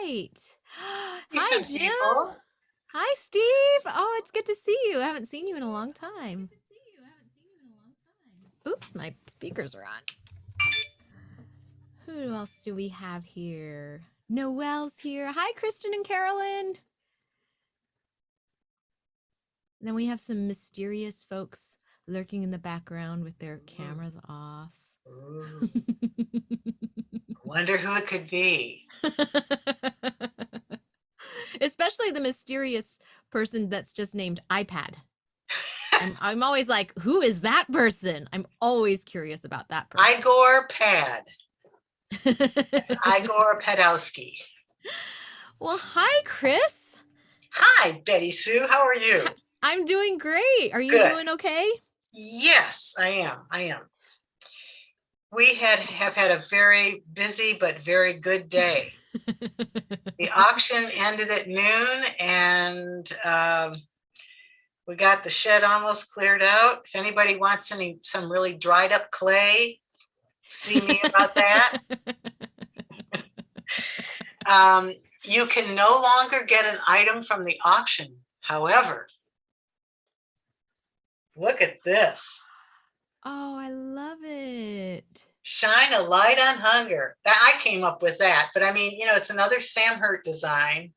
right. Hi, Decent Jim. people. Hi, Steve. Oh, it's good to see you. I haven't seen you in a long time. Oops, my speakers are on. Who else do we have here? Noelle's here. Hi, Kristen and Carolyn. Then we have some mysterious folks lurking in the background with their cameras off. Ooh, wonder who it could be. Especially the mysterious person that's just named iPad. I'm always like, who is that person? I'm always curious about that person. Igor Pad. That's Igor Padowski. Well, hi, Chris. Hi, Betty Sue. How are you? I'm doing great. Are you Good. doing okay? Yes, I am. I am. We have had a very busy but very good day. The auction ended at noon, and we got the shed almost cleared out. If anybody wants some really dried up clay, see me about that. You can no longer get an item from the auction. However, look at this. Oh, I love it. Shine a light on hunger. I came up with that, but I mean, it's another Sam Hurt design,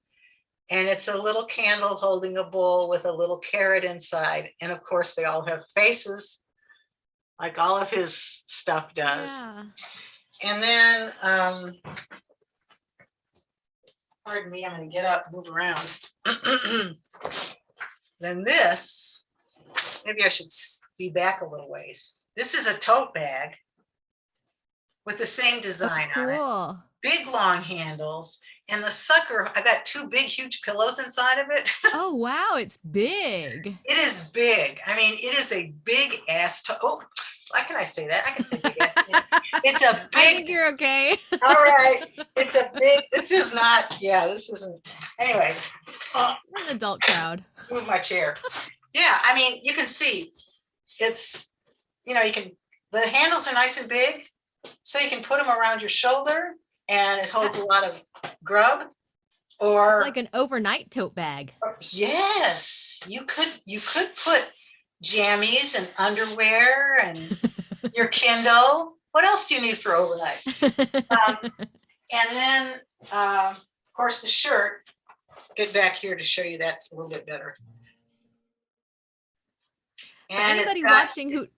and it's a little candle holding a bowl with a little carrot inside. And of course, they all have faces, like all of his stuff does. Yeah. And then, pardon me, I'm going to get up, move around. Then this, maybe I should be back a little ways. This is a tote bag with the same design on it. Cool. Big long handles. And the sucker, I got two big, huge pillows inside of it. Oh, wow. It's big. It is big. I mean, it is a big ass. Oh, why can I say that? I can say big ass. It's a big. I think you're okay. All right. It's a big. This is not. Yeah, this isn't. Anyway. We're an adult crowd. Move my chair. Yeah, I mean, you can see it's, you can, the handles are nice and big, so you can put them around your shoulder, and it holds a lot of grub. Or it's like an overnight tote bag. Yes, you could put jammies and underwear and your Kindle. What else do you need for overnight? And then, of course, the shirt. Get back here to show you that a little bit better. For anybody watching who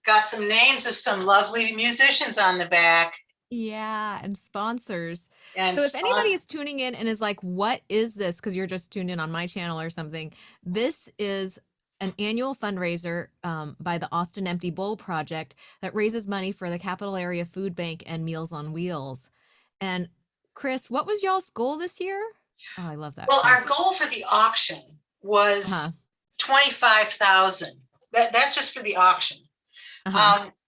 got some names of some lovely musicians on the back. Yeah, and sponsors. So if anybody is tuning in and is like, what is this? Because you're just tuned in on my channel or something. This is an annual fundraiser by the Austin Empty Bowl Project that raises money for the Capital Area Food Bank and Meals on Wheels. And Chris, what was y'all's goal this year? Oh, I love that. Well, our goal for the auction was $25,000. That's just for the auction.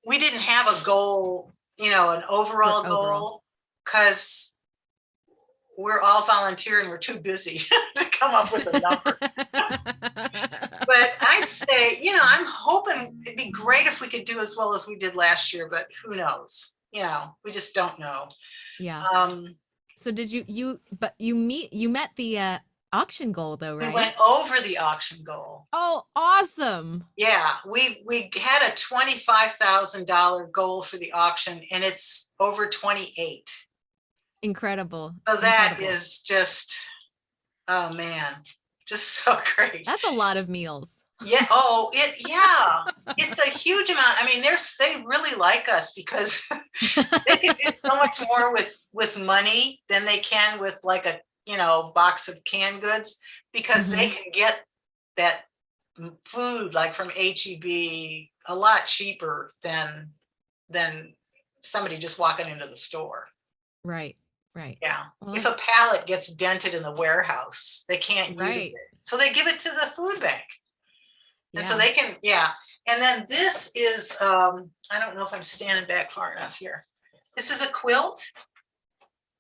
We didn't have a goal, an overall goal, because we're all volunteer and we're too busy to come up with a number. But I'd say, I'm hoping it'd be great if we could do as well as we did last year, but who knows? We just don't know. Yeah. So did you met the auction goal though, right? We went over the auction goal. Oh, awesome. Yeah, we had a $25,000 goal for the auction, and it's over 28. Incredible. So that is just, oh man, just so great. That's a lot of meals. Yeah. It's a huge amount. I mean, they really like us because they can do so much more with money than they can with like a box of canned goods, because they can get that food like from HEB a lot cheaper than somebody just walking into the store. Right. Yeah. Well, if a pallet gets dented in the warehouse, they can't use it, so they give it to the food bank. And so they can, And then this is, I don't know if I'm standing back far enough here. This is a quilt.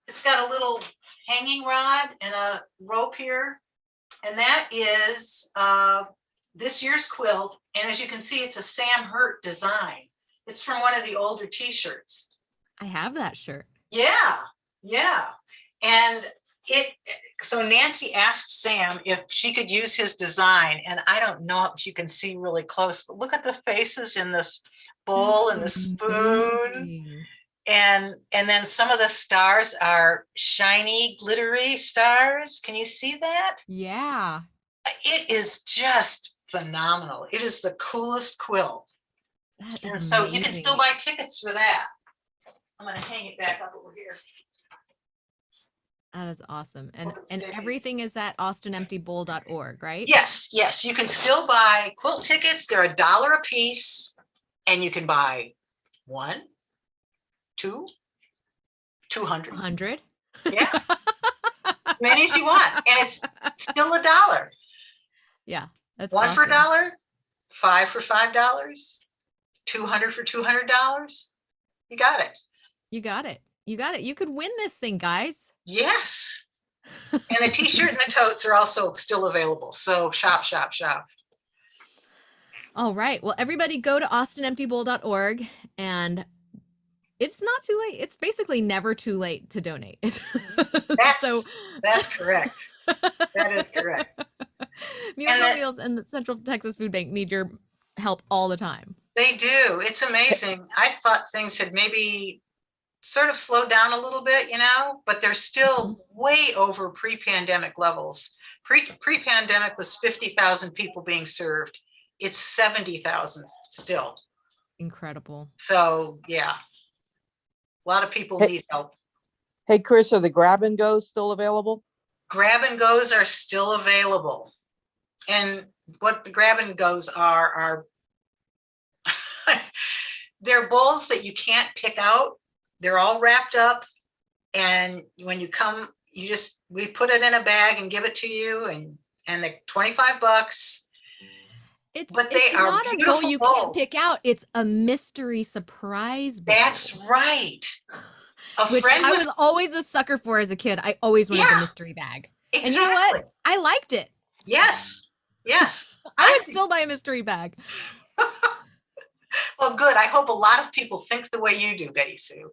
It's got a little hanging rod and a rope here. And that is this year's quilt. And as you can see, it's a Sam Hurt design. It's from one of the older t-shirts. I have that shirt. Yeah. And So Nancy asked Sam if she could use his design, and I don't know if you can see really close, but look at the faces in this bowl and the spoon. And then some of the stars are shiny, glittery stars. Can you see that? Yeah. It is just phenomenal. It is the coolest quilt. And so you can still buy tickets for that. I'm going to hang it back up over here. That is awesome. And everything is at austinemptybowl.org, right? Yes, yes. You can still buy quilt tickets. They're $1 a piece, and you can buy 1, 2, 200. 100. Yeah. As many as you want. And it's still $1. Yeah. That's 1 awesome. for $1, 5 for $5, 200 for $200. You got it. You got it. You got it. You could win this thing, guys. Yes. And the t-shirt and the totes are also still available. So shop, shop, shop. All right. Well, everybody go to austinemptybowl.org, and it's not too late. It's basically never too late to donate. That's correct. That is correct. Meals and the Central Texas Food Bank need your help all the time. They do. It's amazing. I thought things had maybe sort of slowed down a little bit, but they're still way over pre-pandemic levels. Pre-pandemic was 50,000 people being served. It's 70,000 still. Incredible. So yeah, a lot of people need help. Hey, Chris, are the grab and goes still available? Grab and goes are still available. And what the grab and goes are they're bowls that you can't pick out. They're all wrapped up. And when you come, we put it in a bag and give it to you, and they're $25. It's not a bowl you can't pick out. It's a mystery surprise bowl. That's right. Which I was always a sucker for as a kid. I always wanted the mystery bag. Exactly. And you know what? I liked it. Yes. Yes. I would still buy a mystery bag. Well, good. I hope a lot of people think the way you do, Betty Sue.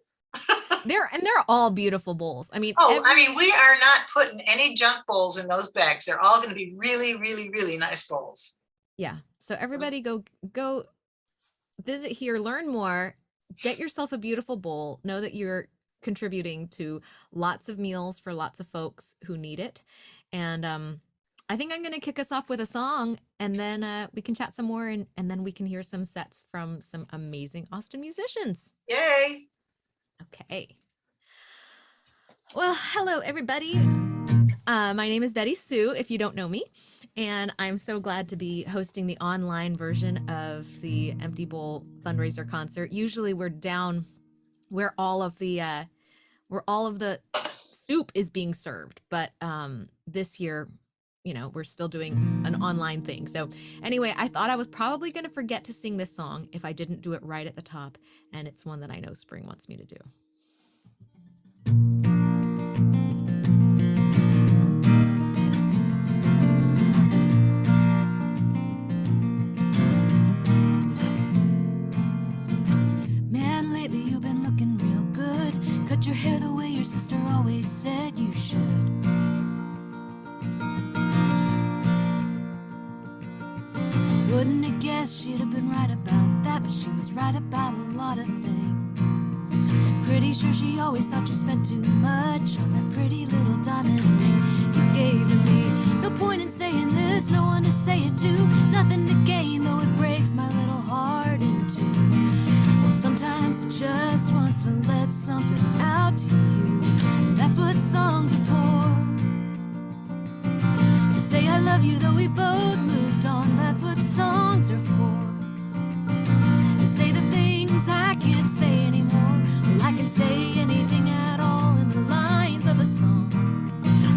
They're all beautiful bowls. I mean, we are not putting any junk bowls in those bags. They're all going to be really, really, really nice bowls. Yeah. So everybody go visit here, learn more, get yourself a beautiful bowl. Know that you're contributing to lots of meals for lots of folks who need it. And I think I'm going to kick us off with a song, and then we can chat some more, and then we can hear some sets from some amazing Austin musicians. Yay. Okay. Well, hello, everybody. My name is Betty Sue, if you don't know me, and I'm so glad to be hosting the online version of the Empty Bowl fundraiser concert. Usually we're down where all of the soup is being served, but this year, we're still doing an online thing. So anyway, I thought I was probably going to forget to sing this song if I didn't do it right at the top. And it's one that I know Spring wants me to do. Man, lately you've been looking real good. Cut your hair the way your sister always said you should. Wouldn't have guessed she'd have been right about that, but she was right about a lot of things. Pretty sure she always thought you spent too much on that pretty little diamond ring you gave to me. No point in saying this, no one to say it to. Nothing to gain, though it breaks my little heart in two. Well, sometimes it just wants to let something out to you. That's what songs are for. Say I love you, though we both moved on. That's what songs are for. To say the things I can't say anymore. Well, I can say anything at all in the lines of a song.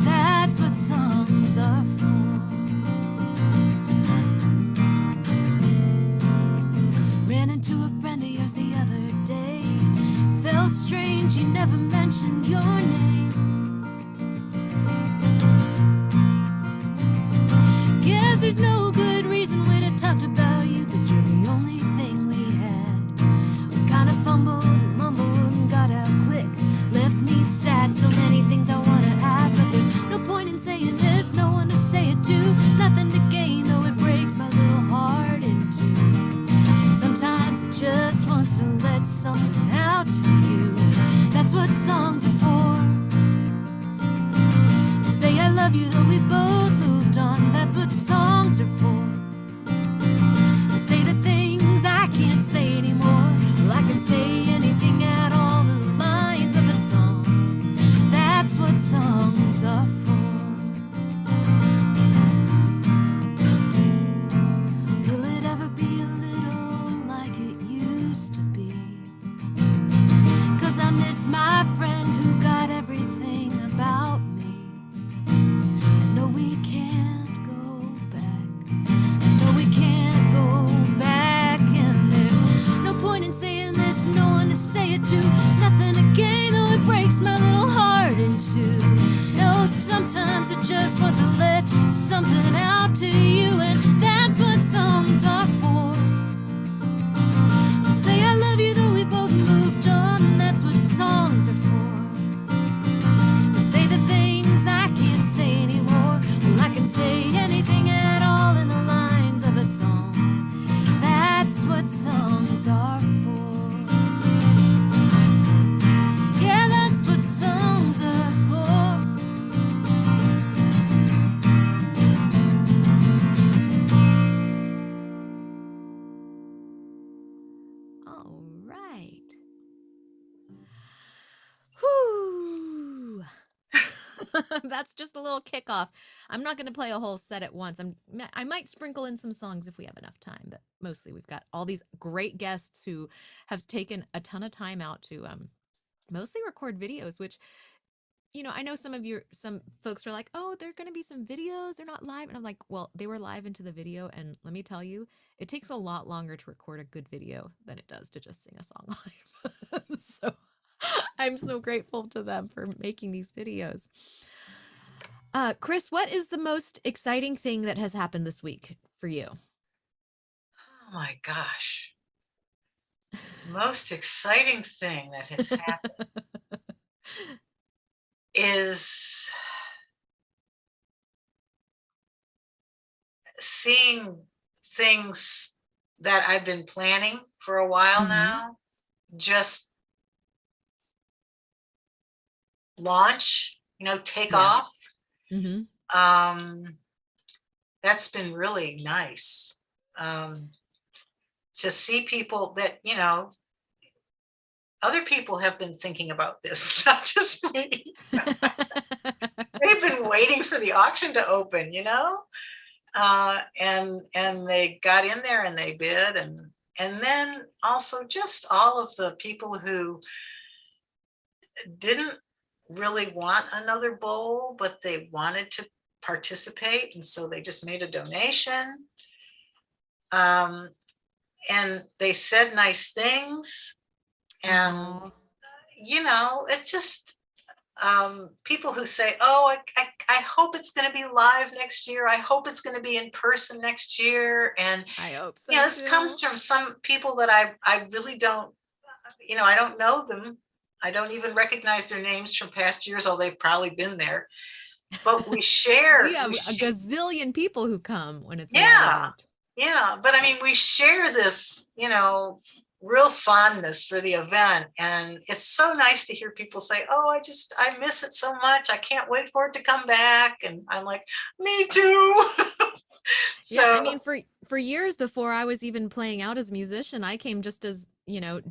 That's what songs are for. Ran into a friend of yours the other day. Felt strange, you never mentioned your name. Yeah. nothing to gain, though it breaks my little heart in two. Sometimes it just wants to let something out to you. That's what songs are for. To say I love you, though we both moved on. That's what songs are for. To say the things I can't say anymore. Well, I can say anything at all in the lines of a song. That's what songs are for. Will it ever be a little like it used to be? 'Cause I miss my friend who got everything about me. I know we can't go back. I know we can't go back. And there's no point in saying this, no one to say it to. Nothing to gain, though it breaks my little heart in two. No, sometimes it just wants to let something out to you. And that's what songs are for. To say I love you, though we both moved on. That's what songs are for. To say the things I can't say anymore. Well, I can say anything at all in the lines of a song. That's what songs are for. Yeah, that's what songs are for. All right. Whoo. That's just a little kickoff. I'm not going to play a whole set at once. I might sprinkle in some songs if we have enough time, but mostly we've got all these great guests who have taken a ton of time out to mostly record videos, which, you know, I know some folks are like, oh, there are going to be some videos. They're not live. And I'm like, well, they were live into the video. And let me tell you, it takes a lot longer to record a good video than it does to just sing a song live. So I'm so grateful to them for making these videos. Chris, what is the most exciting thing that has happened this week for you? Oh my gosh. Most exciting thing that has happened is seeing things that I've been planning for a while now just launch, take off. That's been really nice. To see people that, other people have been thinking about this, not just me. They've been waiting for the auction to open, and they got in there and they bid, and then also just all of the people who didn't really want another bowl, but they wanted to participate, and so they just made a donation. And they said nice things, and it's just people who say, oh, I hope it's going to be live next year. I hope it's going to be in person next year. And I hope so. This comes from some people that I really don't, I don't know them. I don't even recognize their names from past years, although they've probably been there. But we share. We have a gazillion people who come when it's Yeah, but I mean, we share this, real fondness for the event. And it's so nice to hear people say, oh, I miss it so much. I can't wait for it to come back. And I'm like, me too. So, yeah, I mean, for years before I was even playing out as a musician, I came just as,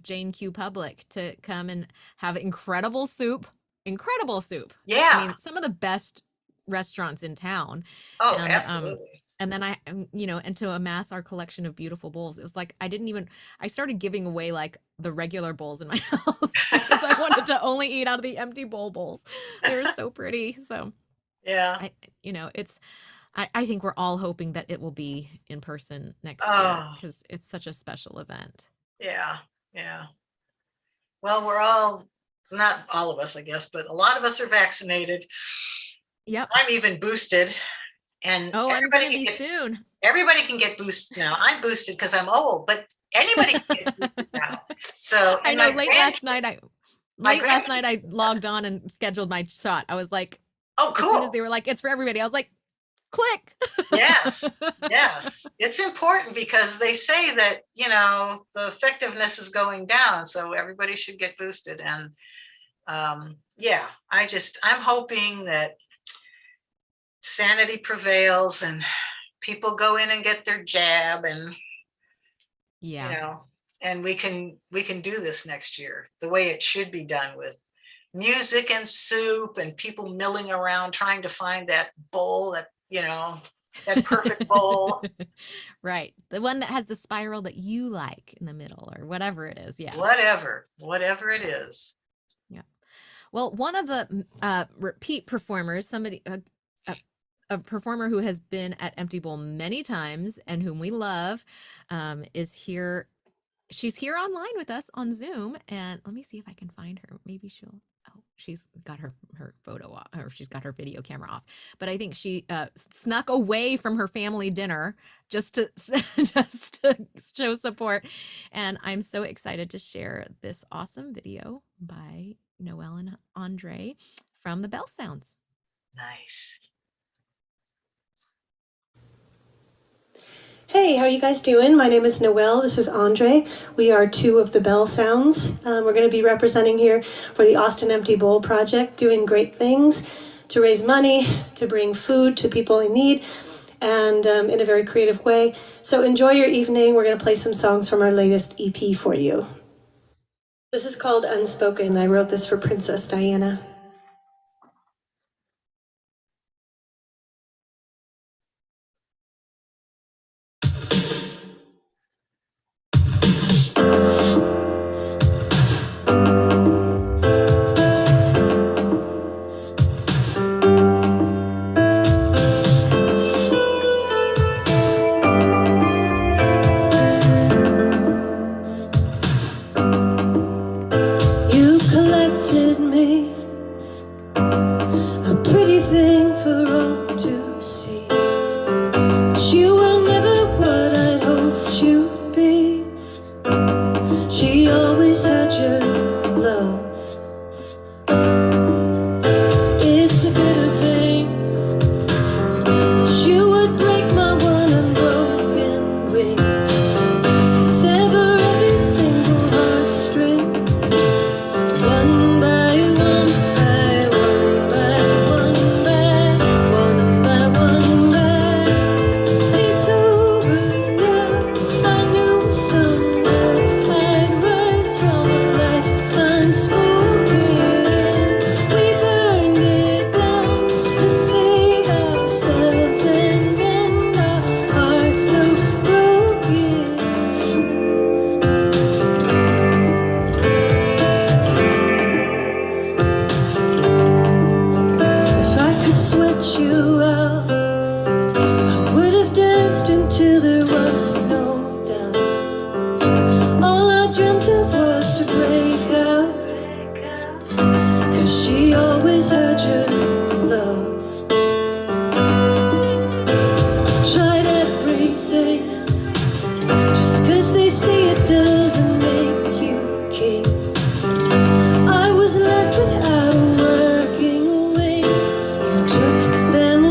Jane Q Public to come and have incredible soup. Yeah. I mean, some of the best restaurants in town. Oh, absolutely. And then and to amass our collection of beautiful bowls, it was like, I started giving away like the regular bowls in my house because I wanted to only eat out of the empty bowls. They were so pretty. So yeah, I think we're all hoping that it will be in person next year because it's such a special event. Yeah. Yeah. Well, we're all, not all of us, I guess, but a lot of us are vaccinated. Yep. I'm even boosted. And I'm going to be soon. Everybody can get boosted now. I'm boosted because I'm old, but anybody can get boosted now. So I know late last night I logged on and scheduled my shot. I was like, oh, cool. As soon as they were like, it's for everybody, I was like, click. Yes, yes. It's important because they say that, the effectiveness is going down. So everybody should get boosted. And yeah, I'm hoping that sanity prevails and people go in and get their jab and, and we can do this next year the way it should be done, with music and soup and people milling around trying to find that bowl that, that perfect bowl. Right. The one that has the spiral that you like in the middle or whatever it is. Yeah. Whatever it is. Yeah. Well, one of the repeat performers, a performer who has been at Empty Bowl many times and whom we love, is here. She's here online with us on Zoom, and let me see if I can find her. Maybe she's got her photo off, or she's got her video camera off, but I think she snuck away from her family dinner just to show support. And I'm so excited to share this awesome video by Noelle and Andre from the Bell Sounds. Nice. Hey, how are you guys doing? My name is Noelle. This is Andre. We are two of the Bell Sounds. We're going to be representing here for the Austin Empty Bowl Project, doing great things to raise money, to bring food to people in need, and in a very creative way. So enjoy your evening. We're going to play some songs from our latest EP for you. This is called Unspoken. I wrote this for Princess Diana. Them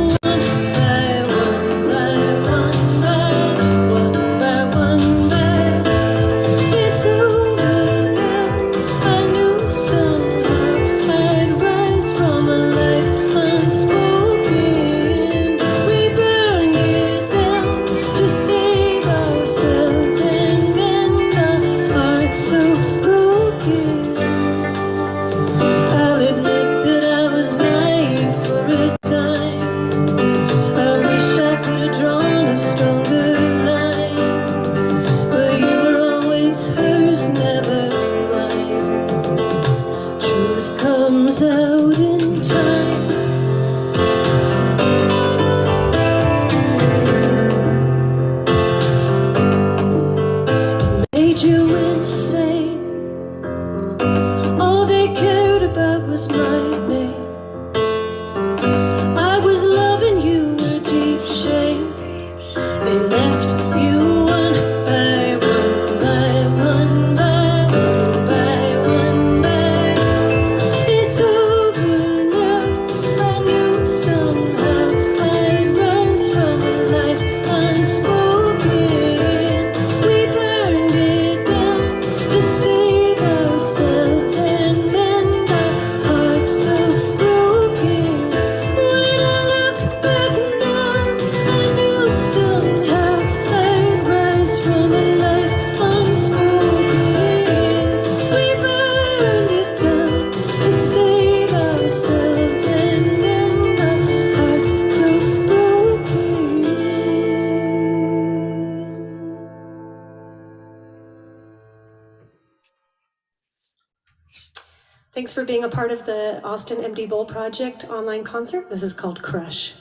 Thanks for being a part of the Austin Empty Bowl Project online concert. This is called Crush.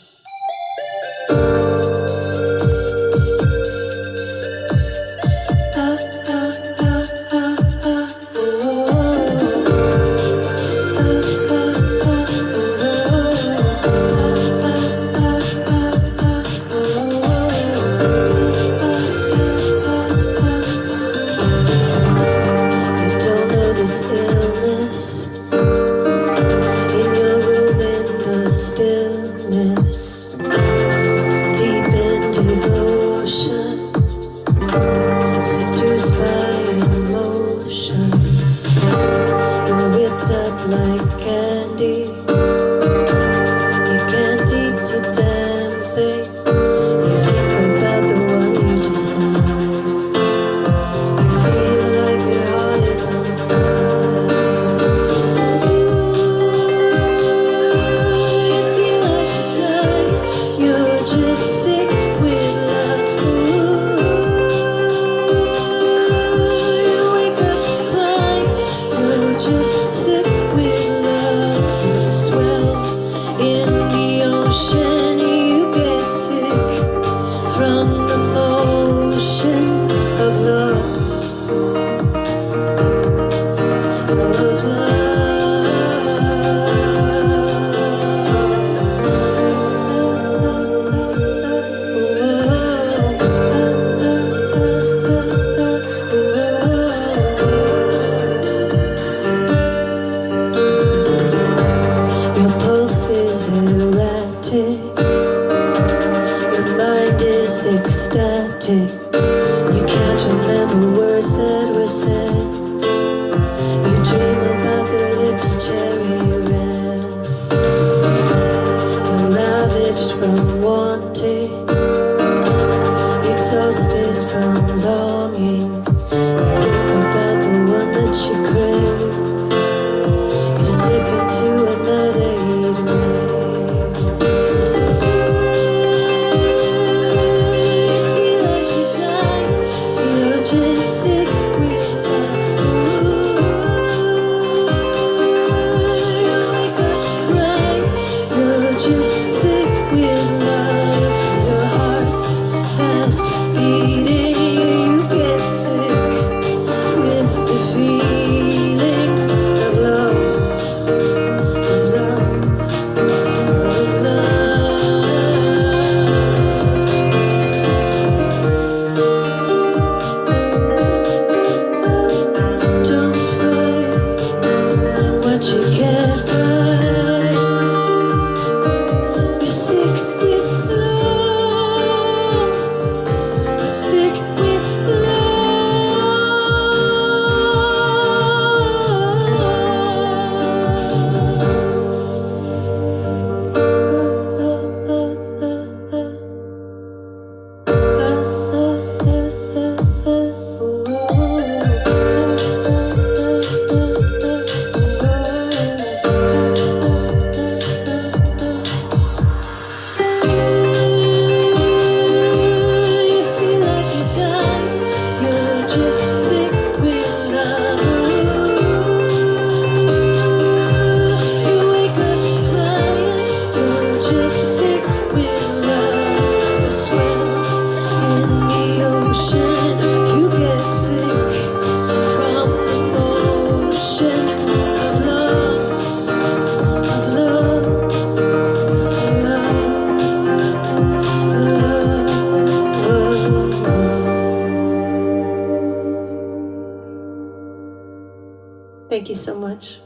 Thank you so much.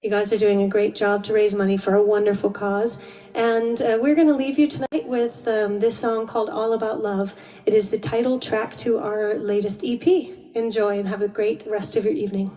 You guys are doing a great job to raise money for a wonderful cause. And we're going to leave you tonight with this song called All About Love. It is the title track to our latest EP. Enjoy and have a great rest of your evening.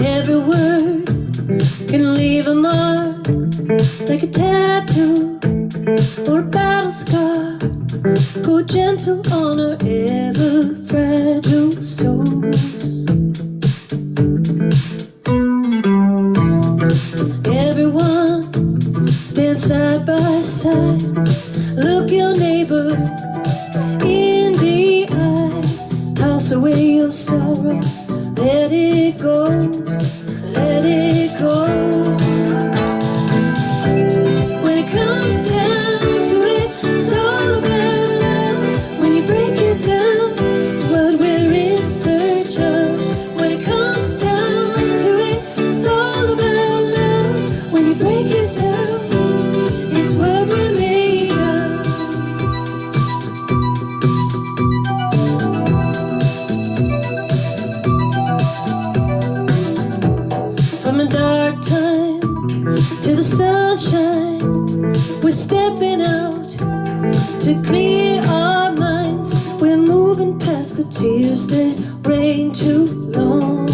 Every word can leave a mark, like a tattoo or a battle scar. to honor ever fragile souls. Everyone stand side by side. Look your neighbor in the eye. Toss away your sorrow. Let it go. Let it go. When it comes down to it, it's all about love. When you break it down, it's what we're in search of. When it comes down to it, it's all about love. When you break it down, it's what we're made of. From a dark time to the sunshine, we're stepping out to clear our minds. We're moving past the tears that rain too long.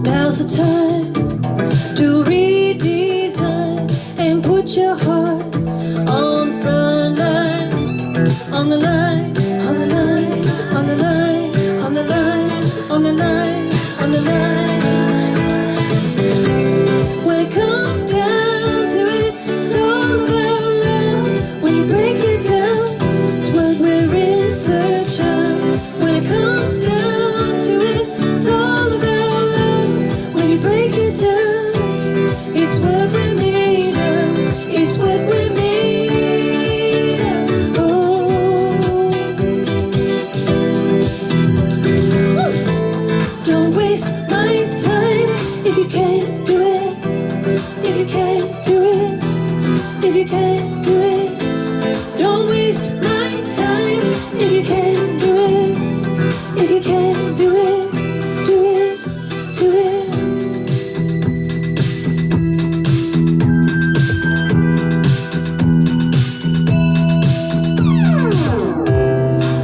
Now's the time to redesign and put your heart on front line, on the line, on the line, on the line, on the line, on the line, on the line. When it comes down to it, it's all about love. When you break it down, it's what we're in search of. When it comes down to it, it's all about love. When you break it down, it's what we're made of. It's what we're made of. Oh, don't waste my time if you can't do it. If you can't do it, if you can't do it, don't waste my time. If you can't do it, if you can't do it, do it, do it.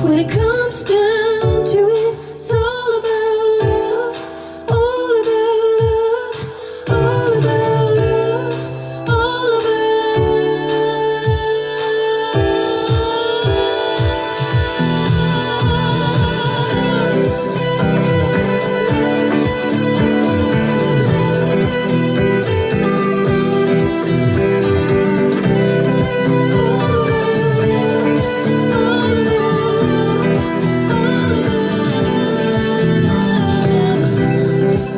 When it comes down to it, it's all about love, all about love, all about love, all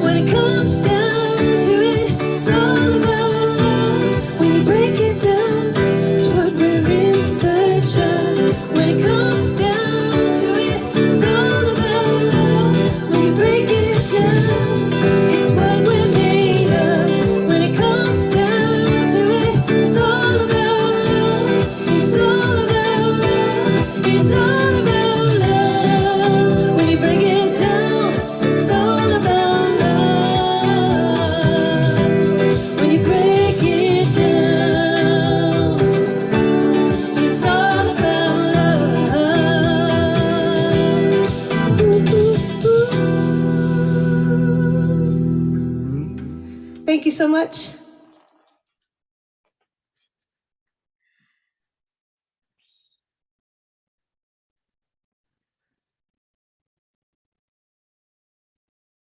When it comes down to it, it's all about love. When you break it down, it's what we're in search of. When it comes down to it, it's all about love. When you break it down, it's what we're made of. When it comes down to it, it's all about love. It's all about love. It's all about love. When you break it down, it's all about love. When you break it down, it's all about love. Thank you so much.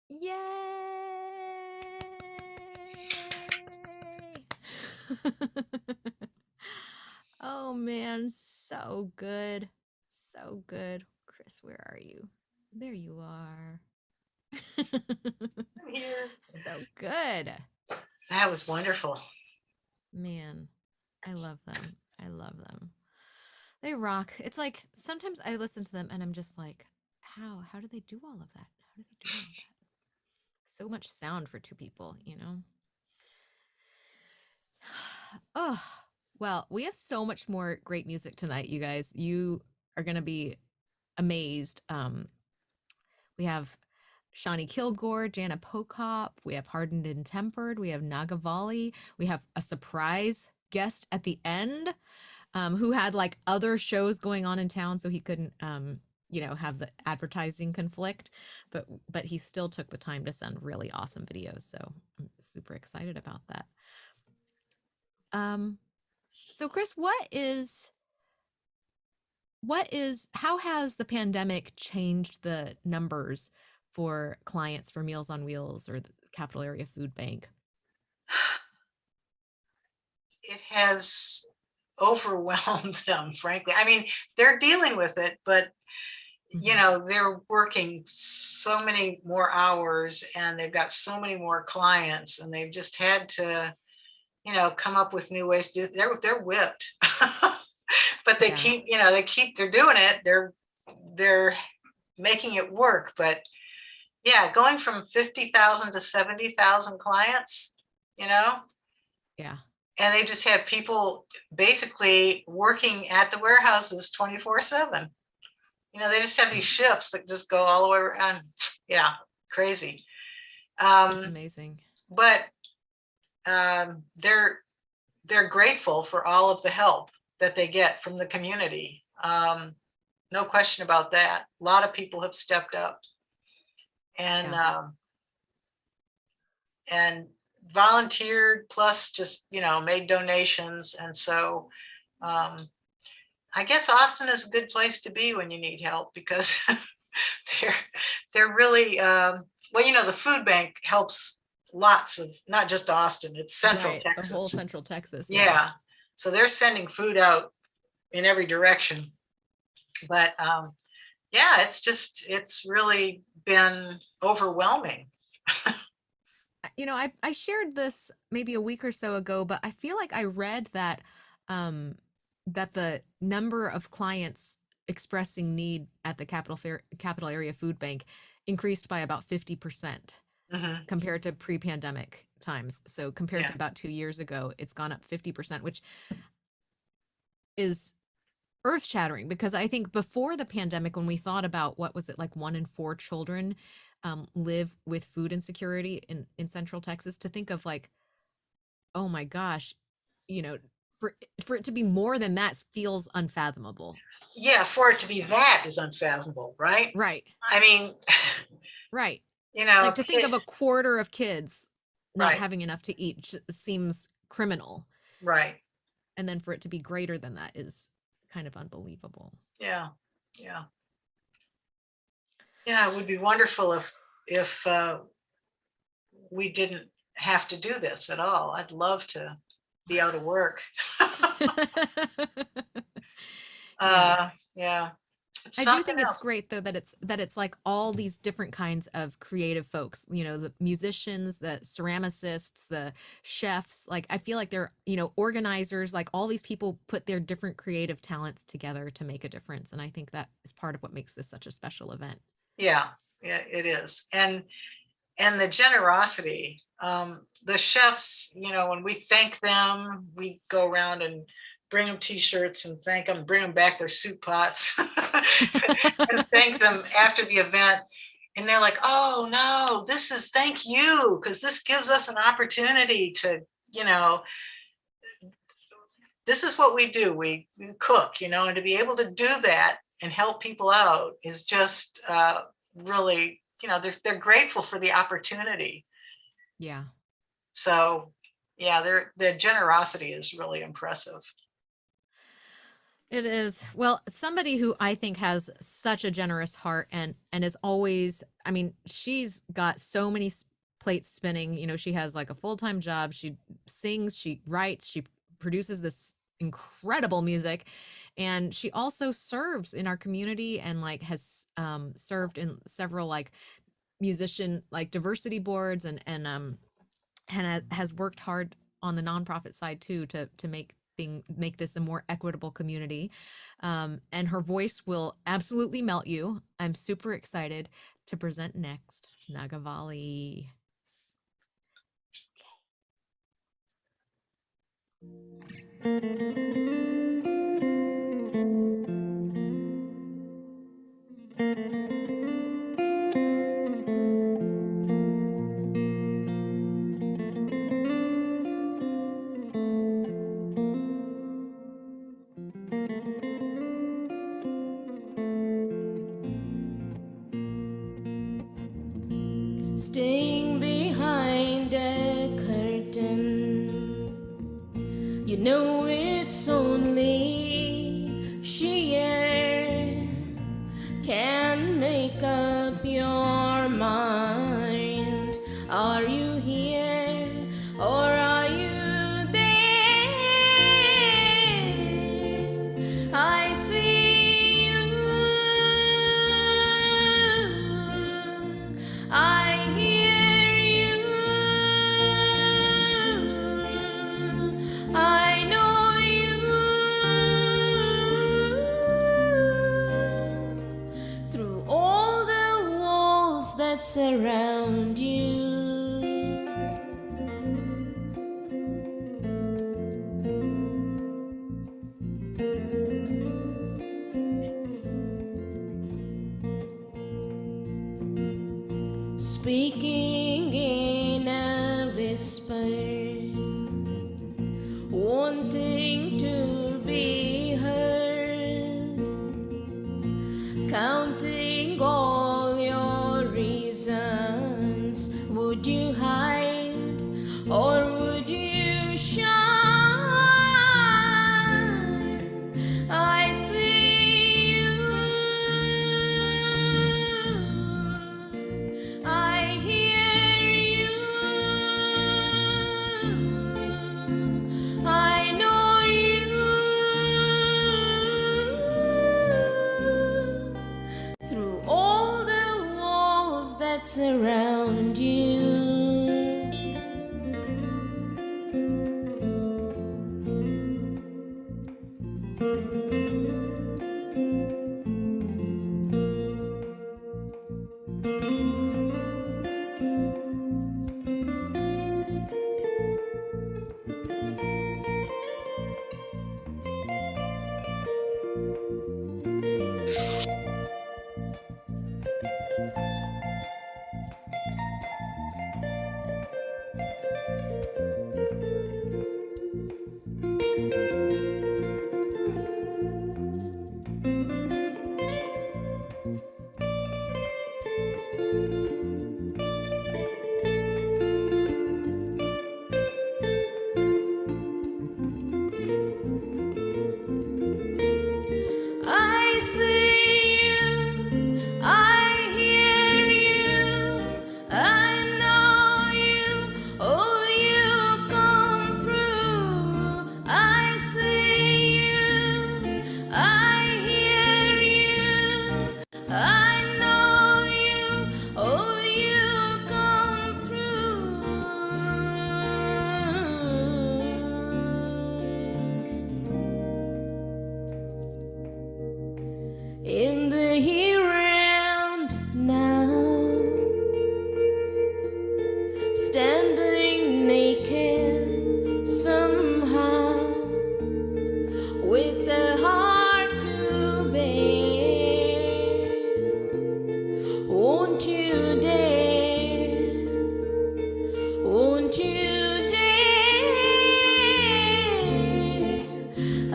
Yay! Oh man, so good. So good. Chris, where are you? There you are. I'm here. So good. That was wonderful. Man, I love them. I love them. They rock. It's like sometimes I listen to them and I'm just like, how do they do all of that? How do they do all of that? So much sound for two people, you know? Oh, well, we have so much more great music tonight, you guys. You are going to be amazed. We have Shawnee Kilgore, Jana Pokop, we have Hardened and Tempered, we have Nagavali, we have a surprise guest at the end who had like other shows going on in town, so he couldn't have the advertising conflict, but he still took the time to send really awesome videos, so I'm super excited about that. So Chris, how has the pandemic changed the numbers for clients for Meals on Wheels or the Capital Area Food Bank? It has overwhelmed them, frankly. I mean, they're dealing with it, but you know, they're working so many more hours and they've got so many more clients, and they've just had to, you know, come up with new ways to do it. They're whipped. But they keep, you know, they're doing it. They're making it work. But yeah, going from 50,000 to 70,000 clients, you know? Yeah. And they just have people basically working at the warehouses 24/7. You know, they just have these shifts that just go all the way around. Yeah, crazy. That's amazing. But they're grateful for all of the help that they get from the community. No question about that. A lot of people have stepped up and volunteered, plus just, you know, made donations. And so I guess Austin is a good place to be when you need help, because they're really well, you know, the food bank helps lots of, not just Austin, it's Central Texas. The whole Central Texas. Yeah. So they're sending food out in every direction. But yeah, it's really been overwhelming. You know, I shared this maybe a week or so ago, but I feel like I read that that the number of clients expressing need at the Capital Area Food Bank increased by about 50% compared to pre-pandemic times. So compared to about 2 years ago, it's gone up 50%, which is earth-shattering, because I think before the pandemic, when we thought about what was it, like 1 in 4 children live with food insecurity in Central Texas, to think of like, oh my gosh, you know, for it to be more than that feels unfathomable. Yeah, for it to be that is unfathomable, right? Right. I mean, right. You know, like to think of a quarter of kids not having enough to eat seems criminal. Right. And then for it to be greater than that is kind of unbelievable. Yeah. Yeah. Yeah, it would be wonderful if we didn't have to do this at all. I'd love to be out of work. Yeah. I do think it's great though that it's like all these different kinds of creative folks, you know, the musicians, the ceramicists, the chefs. Like I feel like they're, you know, organizers, like all these people put their different creative talents together to make a difference. And I think that is part of what makes this such a special event. Yeah, it is. And the generosity, the chefs, you know, when we thank them, we go around and bring them t-shirts and thank them, bring them back their soup pots and thank them after the event. And they're like, oh no, thank you, because this gives us an opportunity to, you know, this is what we do. We cook, you know, and to be able to do that and help people out is just really, you know, they're grateful for the opportunity. Yeah. So yeah, their generosity is really impressive. It is. Well, somebody who I think has such a generous heart and is always, I mean, she's got so many plates spinning. You know, she has like a full-time job. She sings, she writes, she produces this incredible music, and she also serves in our community and like has served in several like musician like diversity boards and has worked hard on the nonprofit side too to make this a more equitable community. And her voice will absolutely melt you. I'm super excited to present next Nagavali. Staying behind a curtain, you know it's that's around you. Speaking in a whisper, wanting to be heard, counting all your reasons. Would you hide or would you shine? I see you, I hear you, I know you through all the walls that surround you. I see you, I hear you, I know you, oh, you come through. I see you, I hear you, I know you, oh, you come through. In the here and now, standing naked somehow, with a heart to bear. Won't you dare? Won't you dare?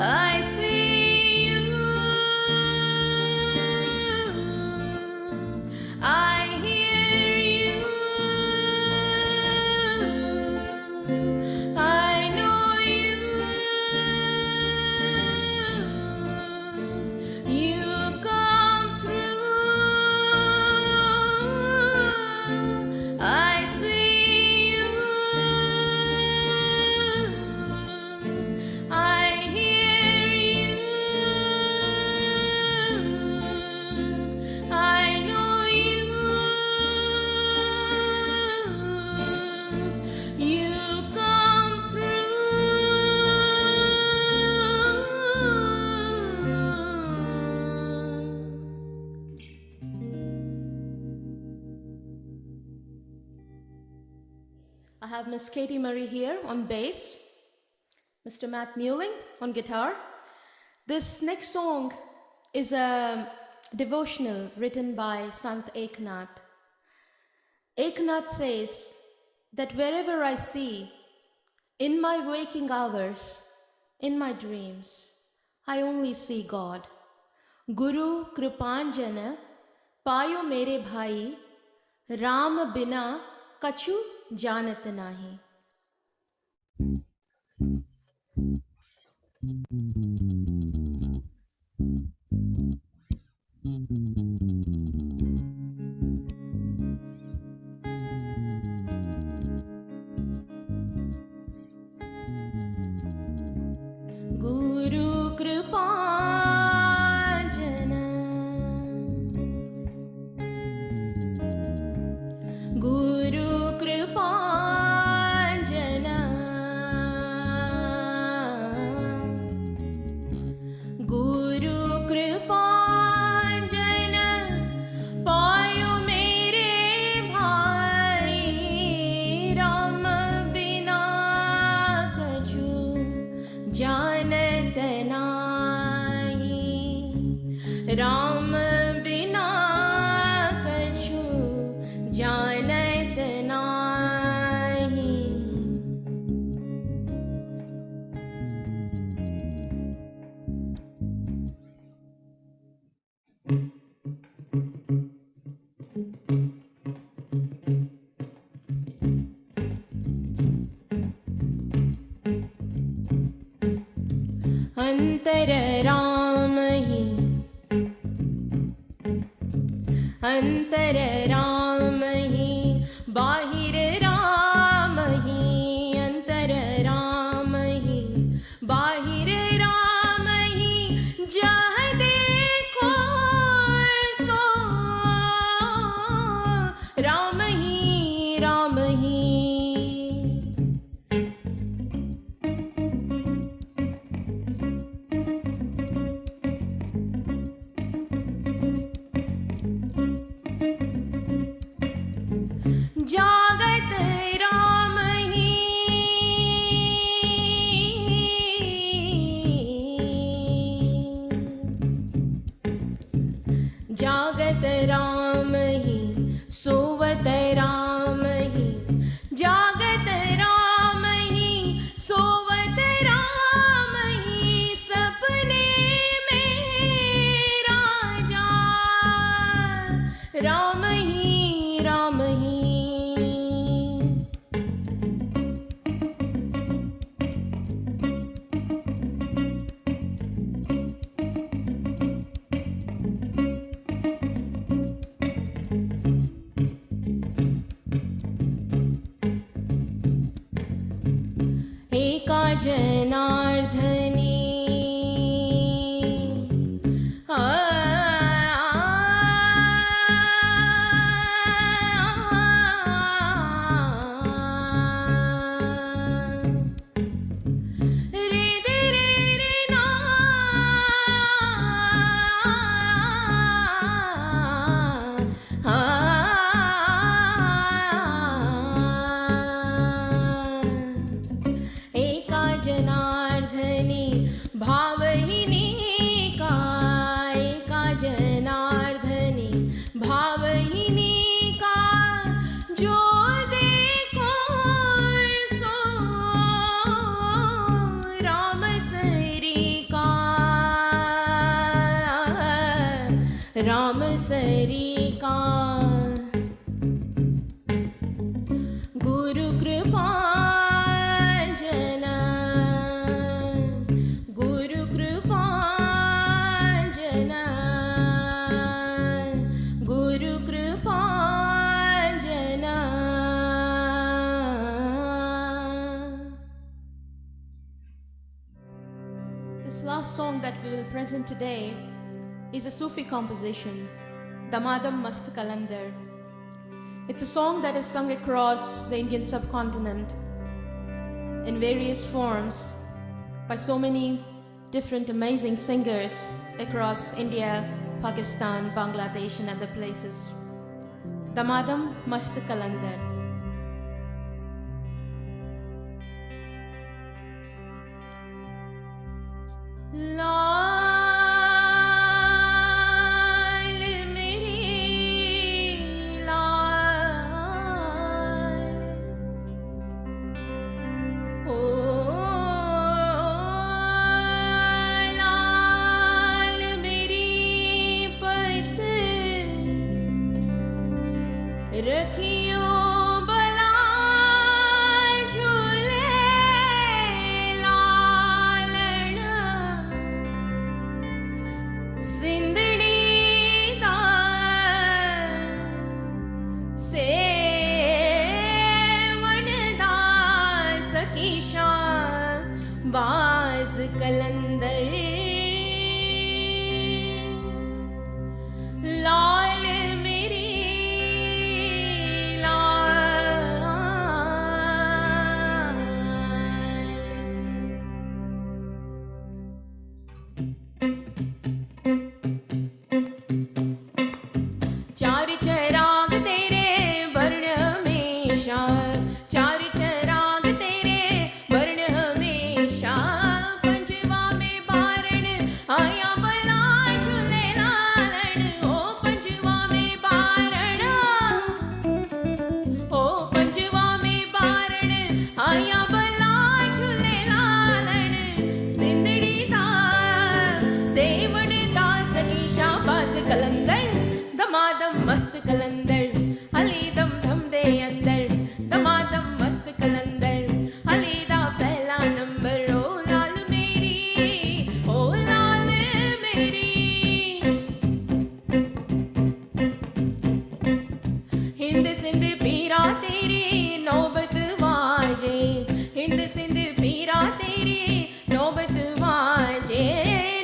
I see you, I hear you, I know you, you come through. I see you, I hear you, I know you come through. I have Miss Katie Murray here on bass, Mr. Matt Muling on guitar. This next song is a devotional written by Sant Eknath. Eknath says that wherever I see, in my waking hours, in my dreams, I only see God. Guru Kripanjana payo mere bhai, Ram bina kachu janat nahi. Guru Kripanjana, Guru Kripanjana Ram बिना कछु जानत नाही। अंतर राम ही, अंतर राम ही, बाहिर राम ही, अंतर राम ही, बाहिर राम ही, जहाँ देखो सो राम ही राम ही। जागत राम ही, जागत राम ही, सोवत राम ही, जागत राम ही, सोवत राम ही, सपने में राजा राम ही राम ही। एका जनार्दनी रे दे रे ना एका जनार्दनी भावहिनी का, एका जनार्दनी भावहिनी का, जो देखो सो राम सरी का, राम सरी का। गुरु कृपा जना, गुरु कृपा जना, गुरु कृपा जना। This last song that we will present today is a Sufi composition, Damadam Mast Kalandar. It's a song that is sung across the Indian subcontinent in various forms by so many different amazing singers across India, Pakistan, Bangladesh and other places. Damadam Mast Kalandar. रखियो बला झूले लालण, सिंदड़ी दा से वणदा सकीशा बाज कलंदर, लाल मेरी चार चराग तेरे वर्ण हमेशा, चार चराग तेरे वर्ण हमेशा, पंजवा में बार बाज कलंदर दमादम मस्त कलंदर हली दम धम दे अंदर दमादम मस्त कलंदर हली दा पहला नंबर ओ लाल मेरी हिंद सिंध पीरा तेरी नौबत वाजे हिंद सिंध पीरा तेरी नौबत वाजे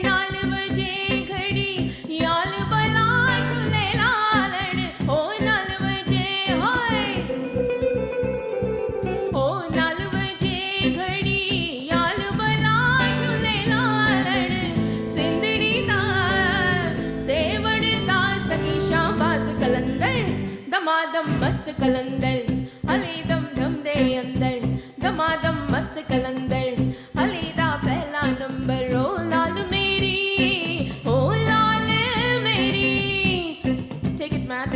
नाल वजे घड़ी याल बला झूले लालण हो नाल वजे हाय हो नाल वजे घड़ी याल बला झूले लालण सिंधड़ी दा सेवड़ दा सखी शाबाज कलंदर दमादम मस्त कलंदर हली दम धम दे अंदर दमादम मस्त कलंदर हली दा पहला नंबर ओ लाल मेरी take it man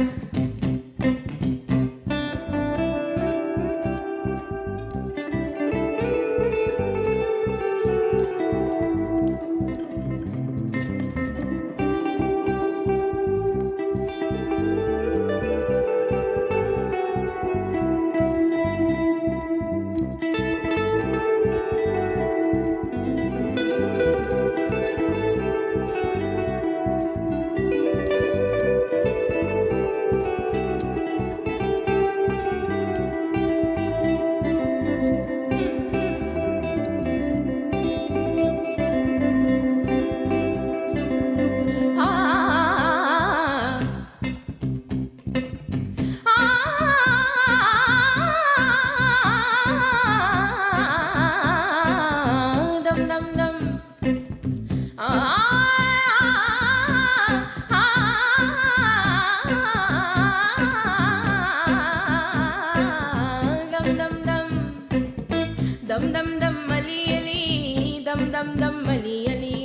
dum dum dum dum dum dum dum dum dum ali ali dum dum dum ali ali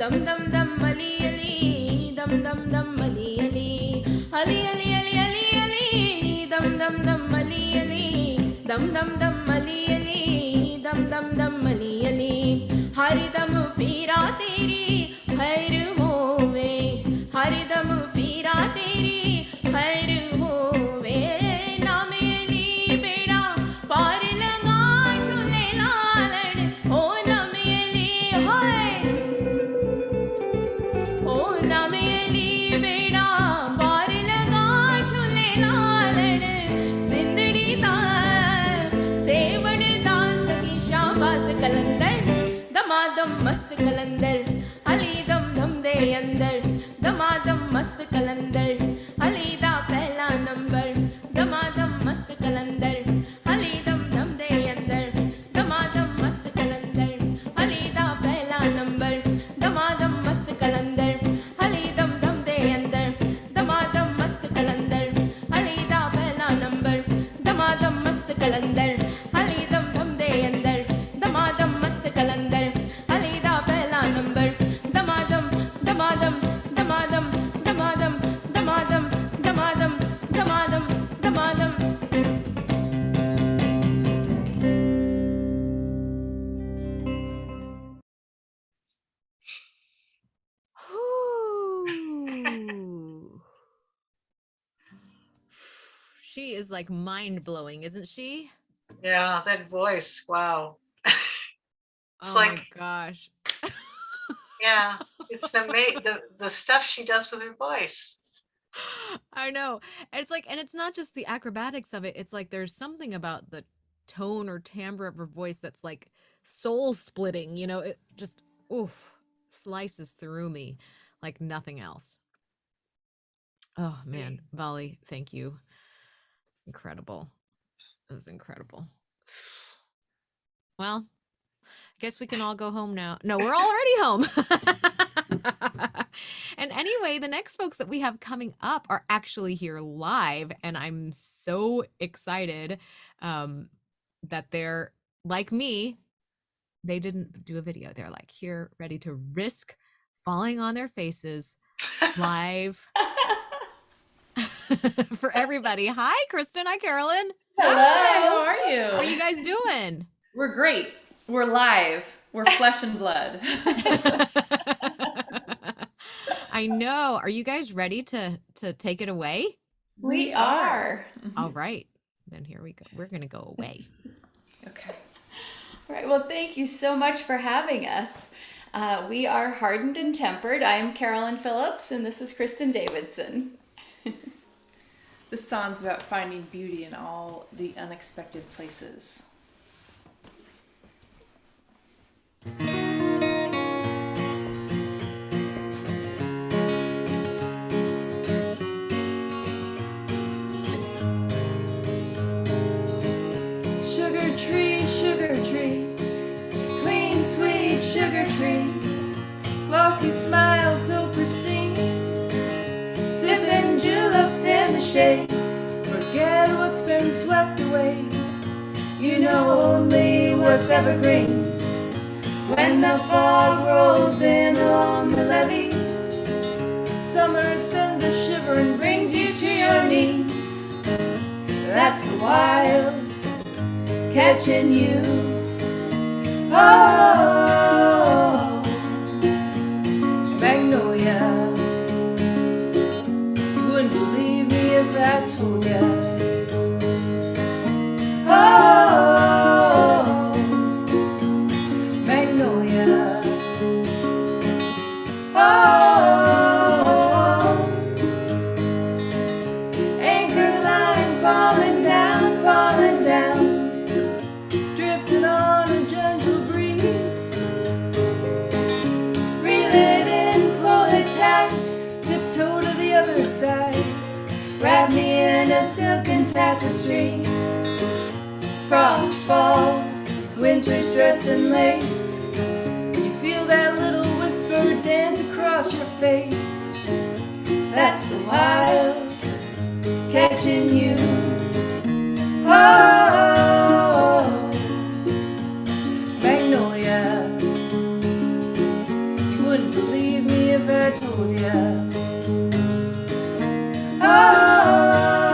dum dum dum ali ali dum dum dum ali ali ali ali ali ali ali dum dum dum ali ali dum dum dum ali ali dum dum dum ali ali हर दम पीरा तेरी खैर होवे हर दम पीरा तेरी खैर होवे नाम अली बेड़ा पार लगा झूले लालण ओ नाम अली हाय ओ नाम अली बेड़ा पार लगा झूले लालण सिंधड़ी दा सेवड़ दा सखी शाबाज कलंदर दमादम मस्त कलंदर हली दम धम दे अंदर दमादम मस्त कलंदर हली दा पहला नंबर दमादम मस्त कलंदर हली दम धम दे अंदर दमादम मस्त कलंदर हली दा पहला नंबर दमादम मस्त कलंदर हली दम धम दे अंदर दमादम मस्त कलंदर हली दा पहला नंबर दमादम मस्त कलंदर हली दम धम दे अंदर दमादम मस्त कलंदर हली दा पहला number Damadam Damadam Damadam Damadam Damadam Damadam Damadam Damadam She is like mind-blowing, isn't she? Yeah, that voice. Wow. It's oh like, my gosh. yeah, it's the stuff she does with her voice. I know. It's like, and it's not just the acrobatics of it. It's like there's something about the tone or timbre of her voice that's like soul splitting, you know, it just slices through me like nothing else. Oh man, Vali, thank you. Incredible. That was incredible. Well, I guess we can all go home now. No, we're already home. And anyway, the next folks that we have coming up are actually here live, and I'm so excited that they're like me. They didn't do a video. They're like here, ready to risk falling on their faces live for everybody. Hi, Kristen. Hi, Carolyn. Hello. Hi, how are you? How are you guys doing? We're great. We're live. We're flesh and blood. I know. Are you guys ready to take it away? We are. All right. Then here we go. We're going to go away. Okay. All right. Well, thank you so much for having us. We are Hardened and Tempered. I am Carolyn Phillips, and this is Kristen Davidson. This song's about finding beauty in all the unexpected places. Sugar tree, clean, sweet sugar tree, glossy smile so pristine, sipping juleps in the shade, forget what's been swept away, you know only what's evergreen, when the fog rolls in along the levee, summer sends a shiver and brings you to your knees, that's the wild catching you. Oh, Magnolia, you wouldn't believe me if I told ya. Oh, Magnolia, oh, anchor line falling down, falling down. Drifting on a gentle breeze, reel it in, pull it tight, tiptoe to the other side, wrap me in a silken tapestry, frost falls, winter's dressed in lace, you feel that little whisper dance across your face, that's the wild catching you. Oh, Magnolia, you wouldn't believe me if I told ya. Oh,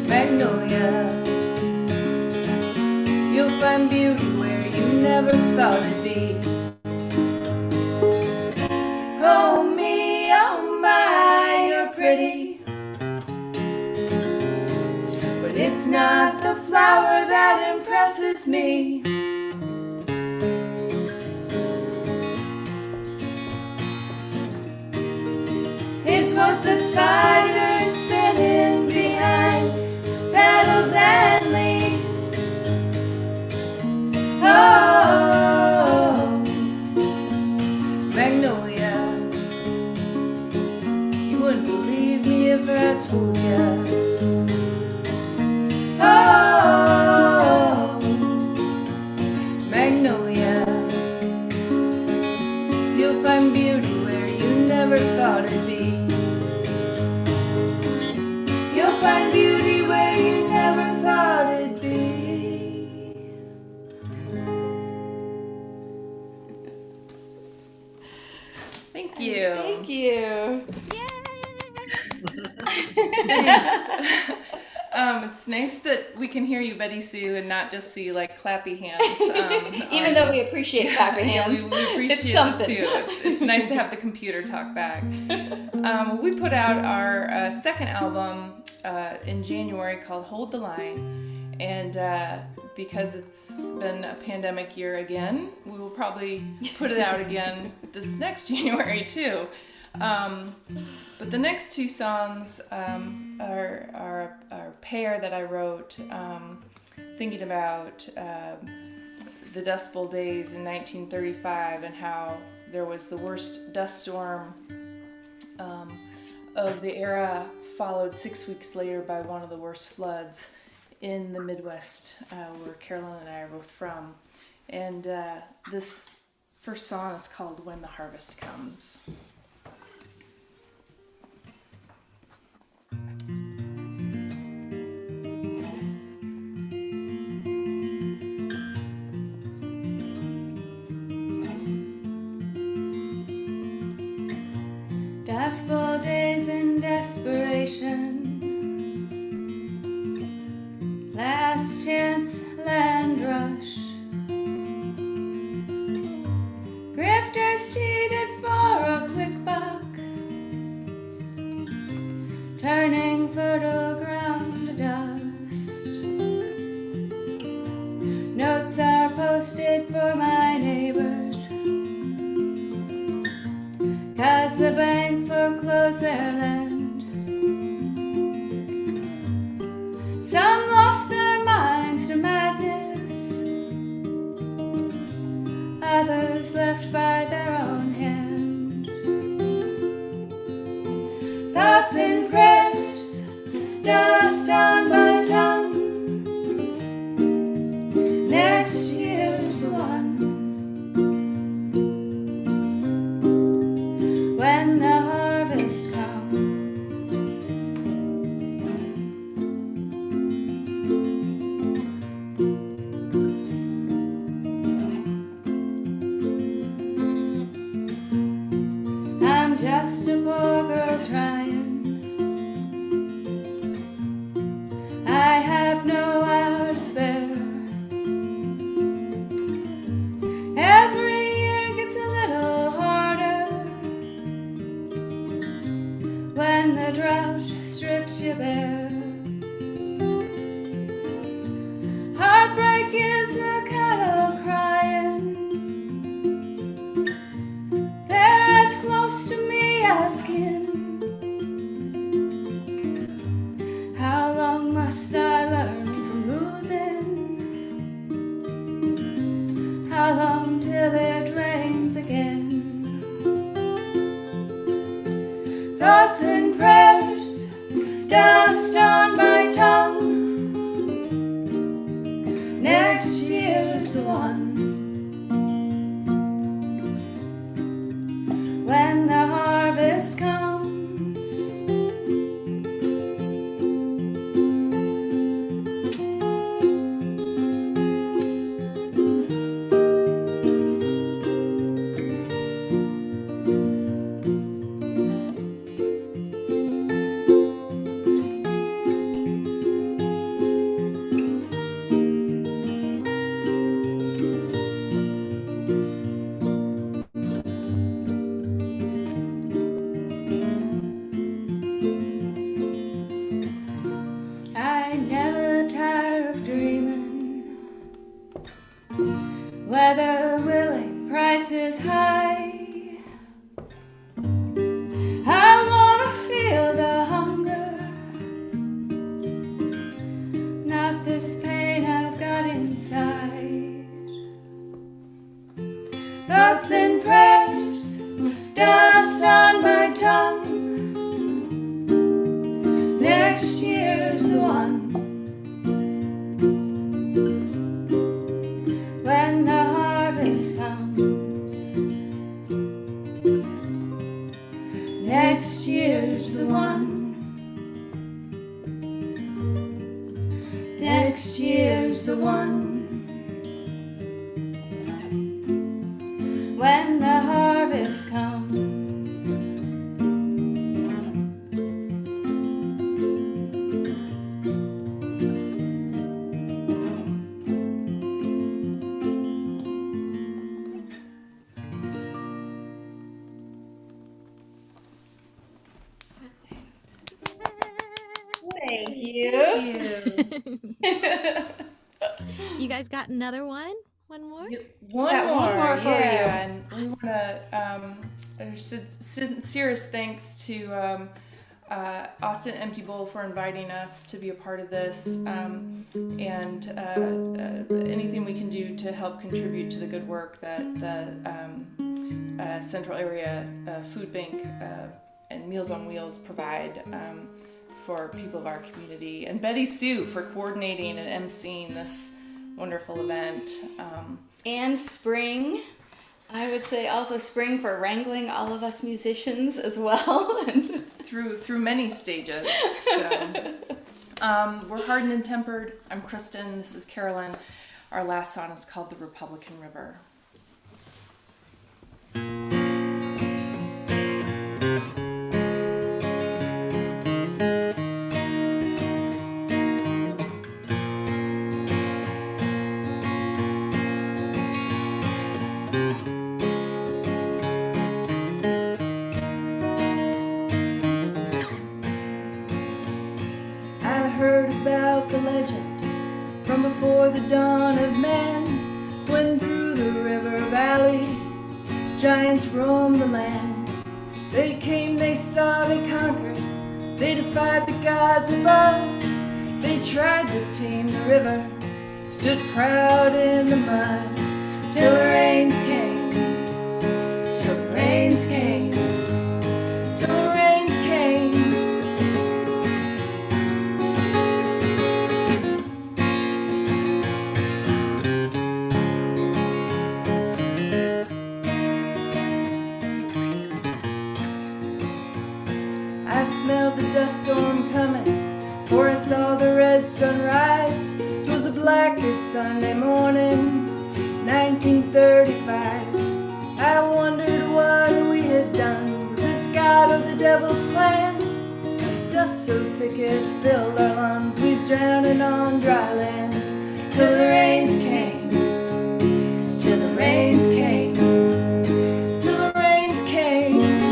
Magnolia, you'll find beauty where you never thought it'd be. Oh me, oh my, you're pretty, but it's not the flower that impresses me. It's what the spider's spinning behind petals and leaves. Oh, Magnolia, you wouldn't believe me if I told ya. Oh, Magnolia, you'll find beauty where you never thought it'd be. You'll find beauty where you never thought it'd be. Thank you. Thank you. Thanks. It's nice that we can hear you, Betty Sue, and not just see like clappy hands. Even though we appreciate clapping hands, we appreciate it's this too. It's nice to have the computer talk back. We put out our second album in January called Hold the Line, and because it's been a pandemic year again, we will probably put it out again this next January too. But the next two songs are a pair that I wrote thinking about the Dust Bowl days in 1935 and how there was the worst dust storm of the era, followed 6 weeks later by one of the worst floods in the Midwest, where Carolyn and I are both from. And this first song is called When the Harvest Comes. Dust Bowl days in desperation, last chance land rush, grifters cheated for fertile ground dust. Notes are posted for my neighbors, 'cause the bank foreclosed their land. Some lost their minds to madness, others left by their own hand. Thoughts and prayers, dust on my tongue. Next year's the one, when the harvest comes. I'm just a poor girl trying. I have no hour to spare. Every year gets a little harder when the drought strips you bare. Heartbreak is the cattle crying. They're as close to me as kin. How long must I learn from losing? How long till it rains again? Thoughts and prayers, dust on my tongue. Next year's the one, when the harvest comes. I never tire of dreaming, whether willing, price is high. I wanna feel the hunger, not this pain I've got inside. Thoughts and prayers, dust on my tongue. Next year's the one, when the harvest comes. Next year's the one, next year's the one, when the harvest comes. Thank you. You guys got another one? One more? One Got one more for you. And we want to sincerest thanks to Austin Empty Bowl for inviting us to be a part of this, and anything we can do to help contribute to the good work that the Central Area Food Bank and Meals on Wheels provide for people of our community, and Betty Sue for coordinating and emceeing this wonderful event. And Spring, I would say also Spring for wrangling all of us musicians as well. And through many stages. So, we're Hardened and Tempered. I'm Kristen. This is Carolyn. Our last song is called The Republican River. before the dawn of man, when through the river valley giants roamed the land. They came, they saw, they conquered, they defied the gods above. They tried to tame the river, stood proud in the mud, till the rains came, till the rains came, till the rains came. I smelled the dust storm coming, for I saw the red sun rise. 'Twas the blackest Sunday morning, 1935. I wondered what we had done. Was this God or the devil's plan? Dust so thick it filled our lungs, we was drowning on dry land. Till the rains came, till the rains came, till the rains came.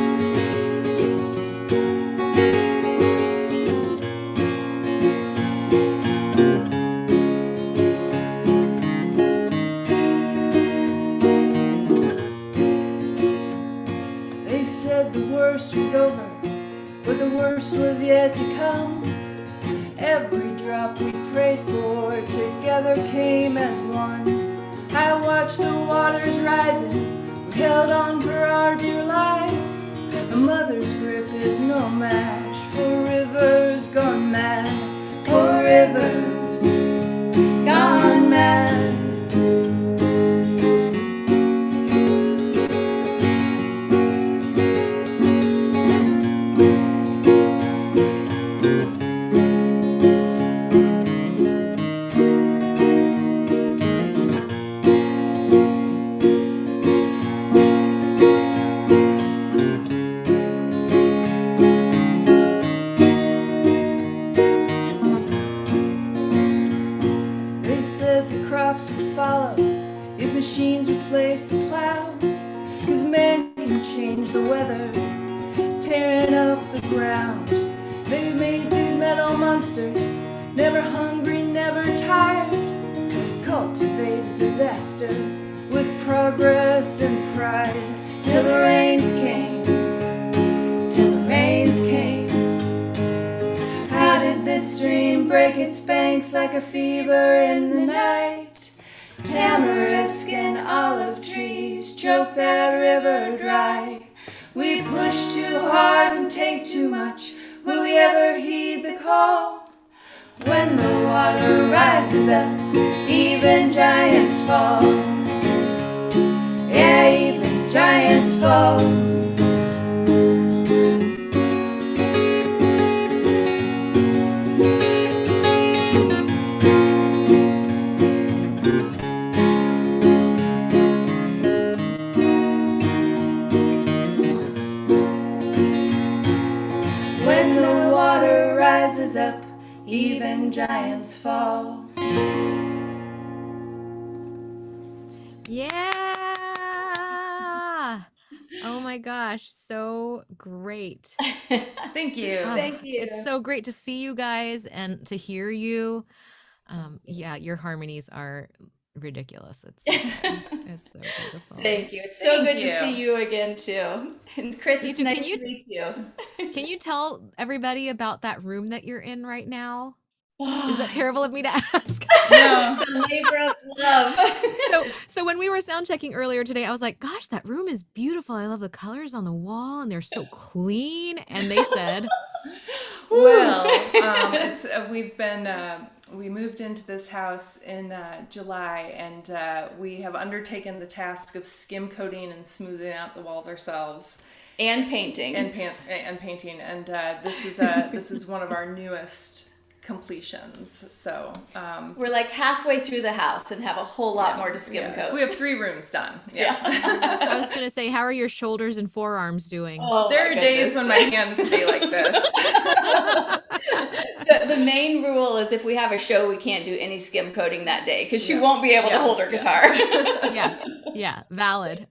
They said the worst was over, but the worst was yet to come. Every drop we prayed for together came as one. I watched the waters rising, we held on for our dear lives. A mother's grip is no match for rivers gone mad, for rivers gone mad. They said the crops would follow if machines replaced the plow, 'cause man can change the weather, tearing up the ground. They made these metal monsters, never hungry, never tired, cultivated disaster with progress and pride. Till the rains came, till the rains came. How did this stream break its banks like a fever in the night? Tamarisk and olive trees choke that river dry. We push too hard and take too much. Will we ever heed the call? When the water rises up, even giants fall. Yeah, even giants fall. When the water rises up, even giants fall. Yeah. Oh my gosh, so great. Thank you. Thank you. It's so great to see you guys and to hear you. Yeah, your harmonies are ridiculous. It's so so beautiful. Thank you. It's so Thank good to you. see you again too. And Chris, You it's too. nice Can you- to meet you. Can you tell everybody about that room that you're in right now? Is that terrible of me to ask? No. It's a labor of love. So when we were sound checking earlier today, I was like, gosh, that room is beautiful. I love the colors on the wall and they're so clean. And they said, Well, we moved into this house in July, and we have undertaken the task of skim coating and smoothing out the walls ourselves, And painting. and painting. And this is one of our newest completions. So We're like halfway through the house and have a whole lot more to skim coat. we have 3 rooms done. Yeah. I was going to say, how are your shoulders and forearms doing? Oh, There my are days goodness. when my hands stay like this. The main rule is if we have a show, we can't do any skim coating that day because she Yeah. won't be able to Yeah. hold her guitar. Yeah, valid.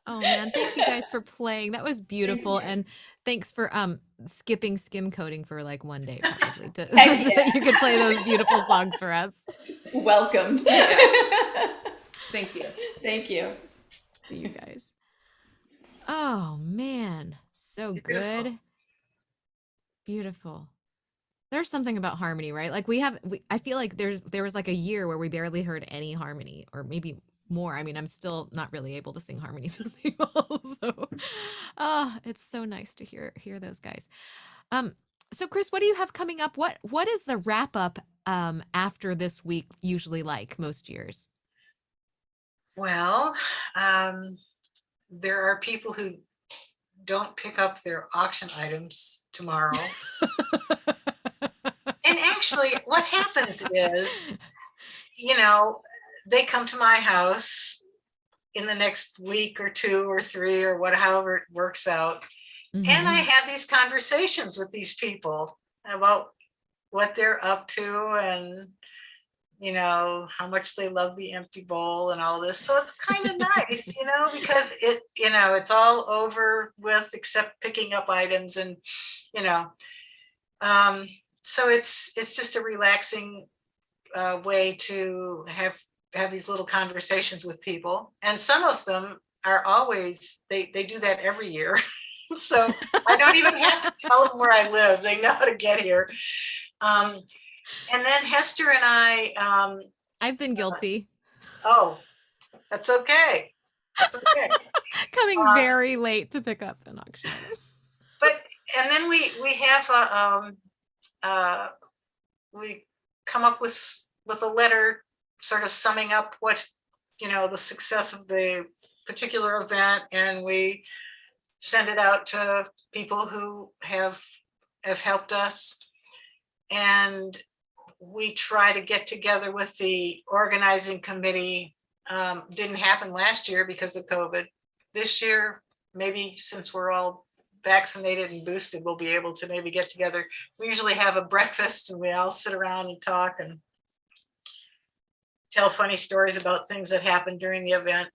Oh man, thank you guys for playing. That was beautiful. And thanks for skipping skim coating for like one day probably to so that you could play those beautiful songs for us. Welcomed. Yeah. Thank you. Thank you. See you guys. Oh man, so Beautiful. good. Beautiful. There's something about harmony, right? Like I feel like there was like a year where we barely heard any harmony, or maybe more. I mean, I'm still not really able to sing harmonies with people. So it's so nice to hear those guys. So Chris, what do you have coming up? What is the wrap up after this week usually like most years? Well, there are people who don't pick up their auction items tomorrow. And actually, what happens is, they come to my house in the next week or 2 or 3 or however it works out. Mm-hmm. And I have these conversations with these people about what they're up to and, how much they love the empty bowl and all this. So it's kind of nice, because it's all over with except picking up items and, so it's just a relaxing way to have these little conversations with people. And some of them are always, they do that every year. So I don't even have to tell them where I live. They know how to get here. And then Hester and I've been guilty. Oh, that's okay. That's okay. Coming very late to pick up an auction item. And then we have we come up with a letter sort of summing up what, the success of the particular event, and we send it out to people who have helped us. And we try to get together with the organizing committee. Didn't happen last year because of COVID. This year, maybe since we're all vaccinated and boosted, we'll be able to maybe get together. We usually have a breakfast and we all sit around and talk and tell funny stories about things that happened during the event.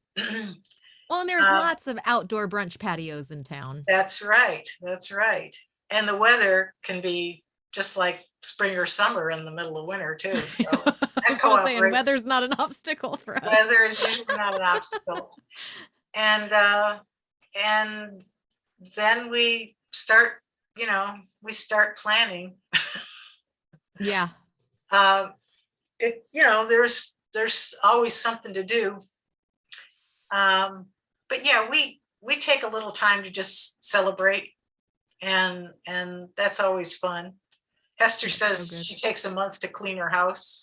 Well, and there's lots of outdoor brunch patios in town. That's right. And the weather can be just like spring or summer in the middle of winter too. So that weather's not an obstacle for us. Weather is usually not an obstacle. And then we start planning. Yeah. There's always something to do. But yeah, we take a little time to just celebrate, and that's always fun. Hester says she takes a month to clean her house.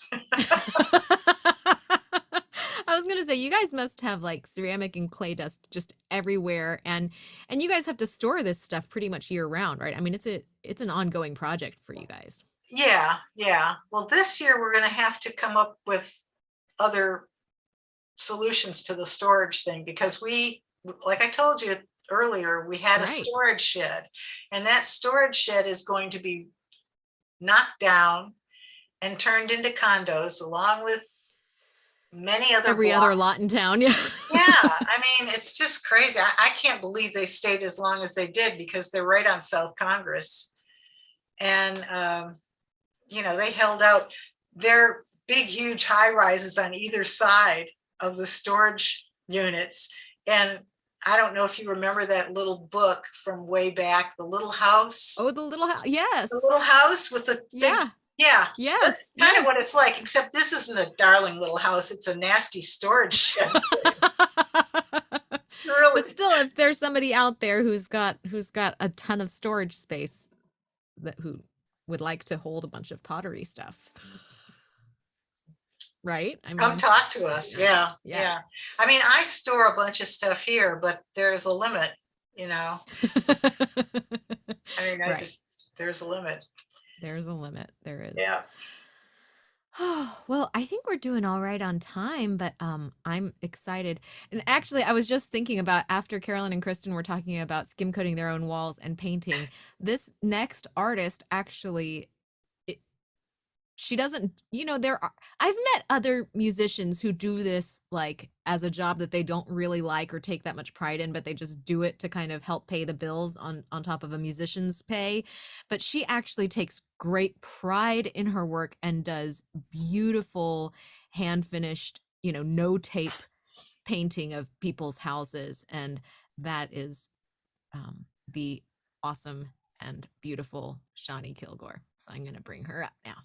I was gonna say, you guys must have like ceramic and clay dust just everywhere, and you guys have to store this stuff pretty much year round, right? I mean, it's an ongoing project for you guys. Yeah. Well, this year we're gonna have to come up with other solutions to the storage thing, because we, like I told you earlier, we had a storage shed, and that storage shed is going to be knocked down and turned into condos along with many other other lot in town. Yeah. I mean, it's just crazy. I can't believe they stayed as long as they did, because they're right on South Congress, and they held out. They're big, huge high rises on either side of the storage units. And I don't know if you remember that little book from way back, The Little House. Oh, the little house. Yes. The little house with the yeah. Yeah. Yes. That's kind of what it's like, except this isn't a darling little house. It's a nasty storage shed. Really. But still, if there's somebody out there who's got a ton of storage space who would like to hold a bunch of pottery stuff. Right? I mean, come talk to us. Yeah. I mean, I store a bunch of stuff here, but there's a limit, I mean, there's a limit. There's a limit. There is. Yeah. Oh, well, I think we're doing all right on time, but I'm excited. And actually, I was just thinking about, after Carolyn and Kristen were talking about skim coating their own walls and painting, this next artist actually she doesn't, I've met other musicians who do this like as a job that they don't really like or take that much pride in, but they just do it to kind of help pay the bills on top of a musician's pay. But she actually takes great pride in her work and does beautiful hand finished, no tape painting of people's houses. And that is the awesome and beautiful Shawnee Kilgore. So I'm going to bring her up now.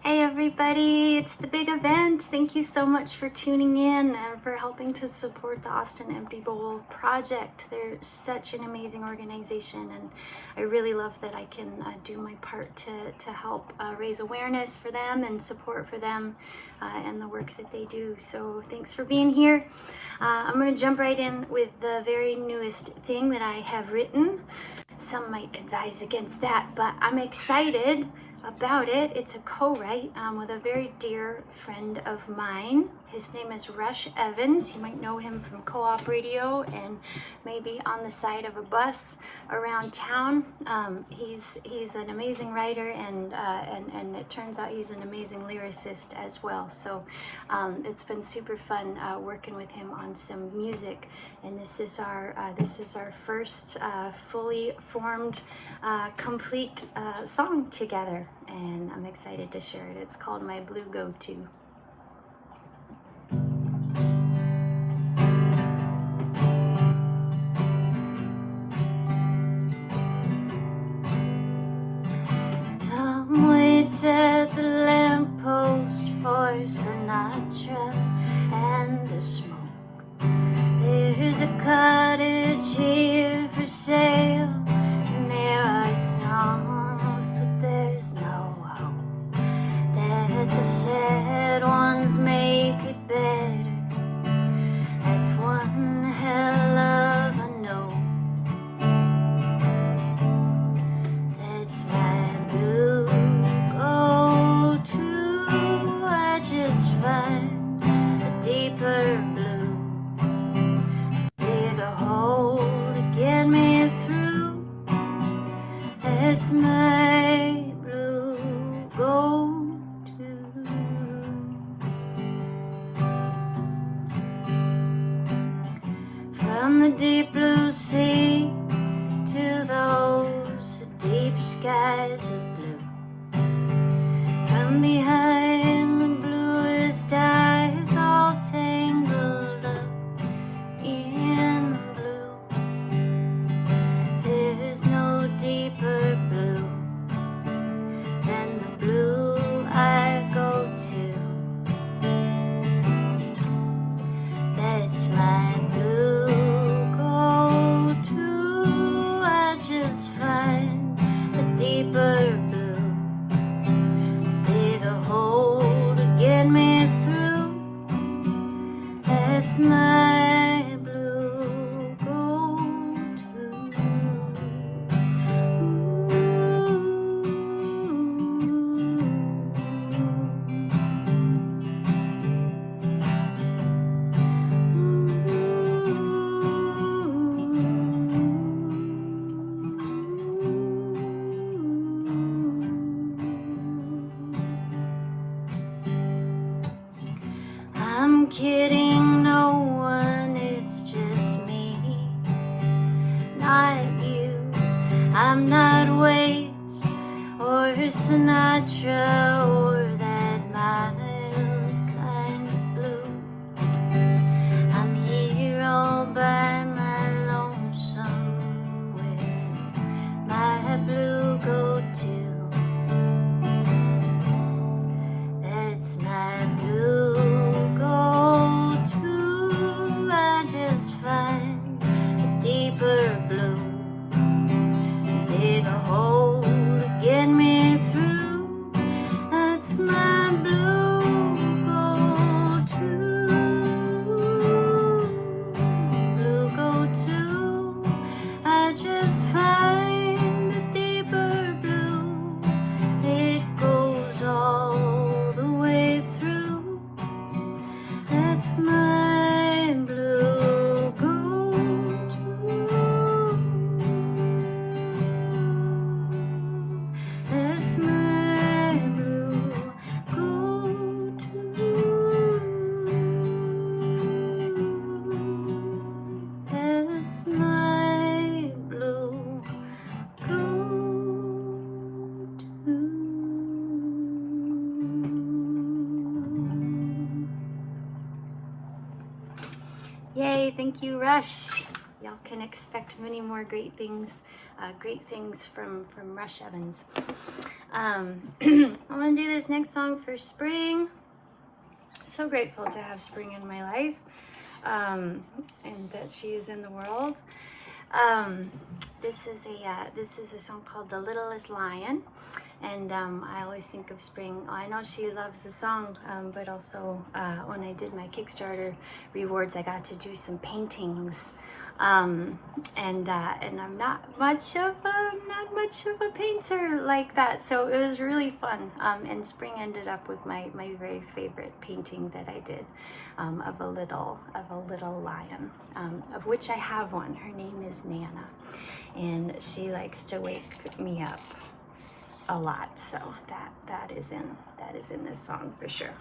Hey everybody, it's the big event. Thank you so much for tuning in and for helping to support the Austin Empty Bowl project. They're such an amazing organization, and I really love that I can do my part to help raise awareness for them and support for them and the work that they do. So thanks for being here. I'm going to jump right in with the very newest thing that I have written. Some might advise against that, but I'm excited about it. It's a co-write with a very dear friend of mine. His name is Rush Evans. You might know him from Co-op Radio and maybe on the side of a bus around town. He's an amazing writer, and it turns out he's an amazing lyricist as well. So it's been super fun working with him on some music. And this is our first fully formed, complete song together, and I'm excited to share it. It's called My Blue Go-To. Tom waits at the lamppost for Sinatra and a smoke. There's a cottage here for sale, and there are songs, but there's no hope that the sad ones make it better. That's one hell of a no. That's my blue go-to. I just find a deeper blue. Hole to get me through. It's my blue go-to. From the deep blue sea to those deep skies of blue, from behind the bluest eyes all tangled up in blue. There's no deeper blue than the blue I go to. That's my blue go-to. I just find a deeper blue, dig a hole to get me through. That's my blue go-to. I'm kidding no one, it's just me, not you. I'm not Waits or Sinatra or that Miles kind of blue. I'm here all by my lonesome with my blue go-to. That's my blue go-to. Yay, thank you, Rush. Y'all can expect many more great things from Rush Evans. I'm gonna do this next song for spring. So grateful to have spring in my life, and that she is in the world. This is a song called "The Littlest Lion," and I always think of spring. I know she loves the song, but also when I did my Kickstarter rewards, I got to do some paintings, and I'm not much of a painter like that, so it was really fun. And spring ended up with my very favorite painting that I did, of a little lion, of which I have one. Her name is Nana, and she likes to wake me up a lot, so that is in this song for sure.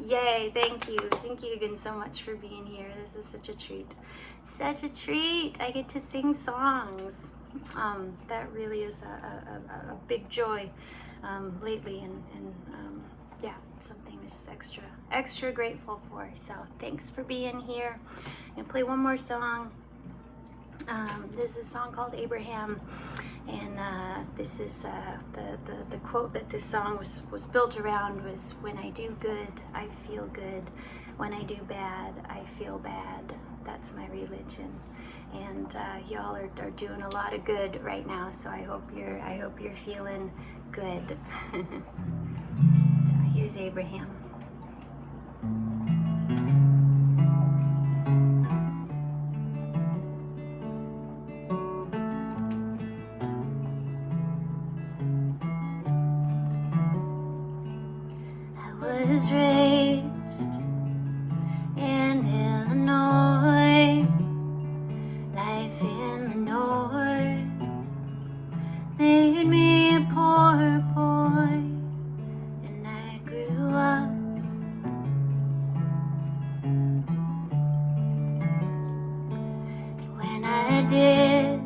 Yay, thank you. Thank you again so much for being here. This is such a treat. Such a treat. I get to sing songs. That really is a big joy lately, and yeah, something just extra grateful for. So thanks for being here. I'm gonna play one more song. This is a song called Abraham, and this is the quote that this song was built around was, when I do good, I feel good. When I do bad, I feel bad. That's my religion. And y'all are doing a lot of good right now, so I hope you're feeling good. So here's Abraham. I was raised in Illinois. Life in the north made me a poor boy, and I grew up. When I did,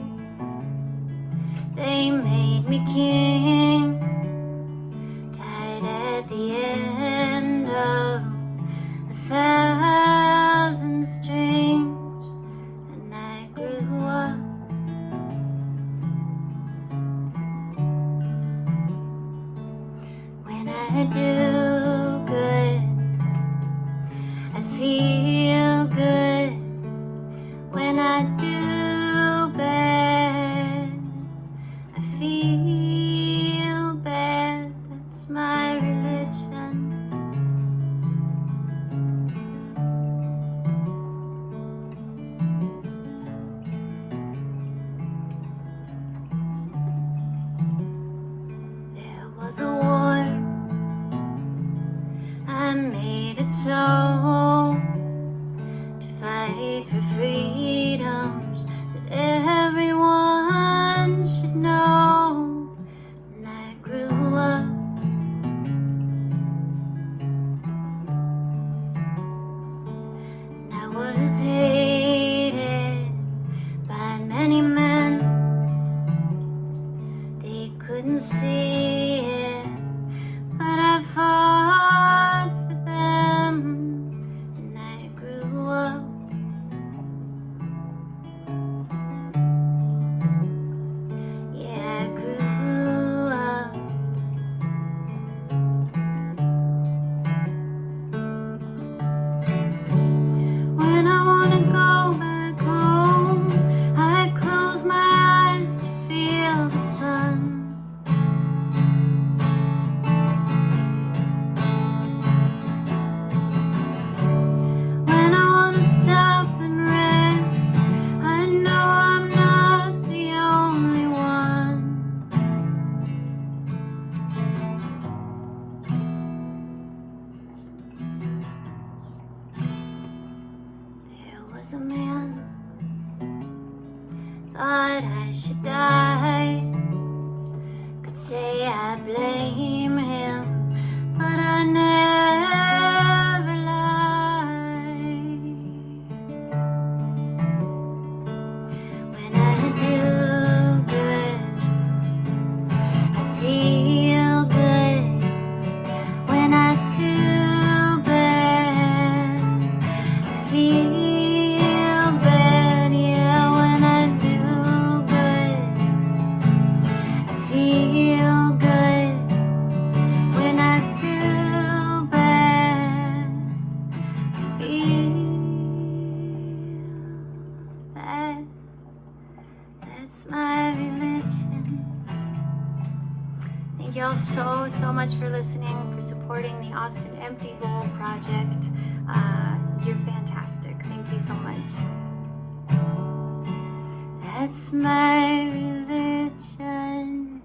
they made me king, tied at the end of 1,000 strings, and I grew up. When I do good, I feel good. When I do bad, I feel bad. That's my religion. There was a war, I made it so, to fight for freedoms that everyone should know. And I grew up. And I was hated by many men. They couldn't see it, but I fought for them, and I grew up. Yeah, I grew up. When I wanna go back home, I close my eyes to feel the sun. When I wanna stop and rest, I know I'm not the only one. There was a man, thought I should die. Could say I blame him, but I never lie. When I do good, I feel good. When I do bad, I feel bad. Yeah, when I do good, I feel good. When I do bad, I feel bad. That's my religion. Thank y'all so much for listening, for supporting the Austin Empty Bowl project. You're fantastic. Thank you so much. That's my religion.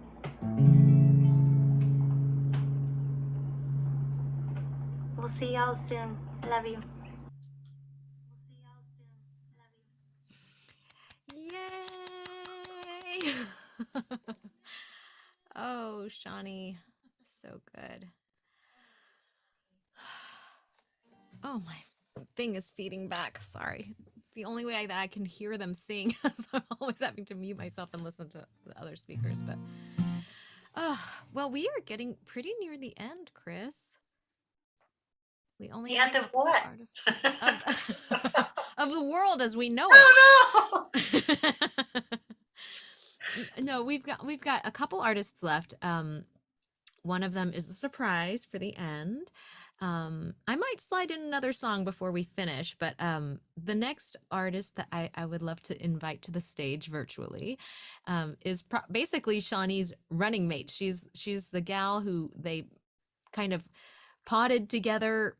We'll see y'all soon. Love you. Yay! Oh, Shawnee, so good. Oh, my thing is feeding back. Sorry. It's the only way that I can hear them sing. So I'm always having to mute myself and listen to the other speakers. But, well, we are getting pretty near the end, Chris. We only the end of what? Of the world as we know it. No, we've got a couple artists left. One of them is a surprise for the end. I might slide in another song before we finish, but the next artist that I would love to invite to the stage virtually is basically Shawnee's running mate. She's the gal who they kind of potted together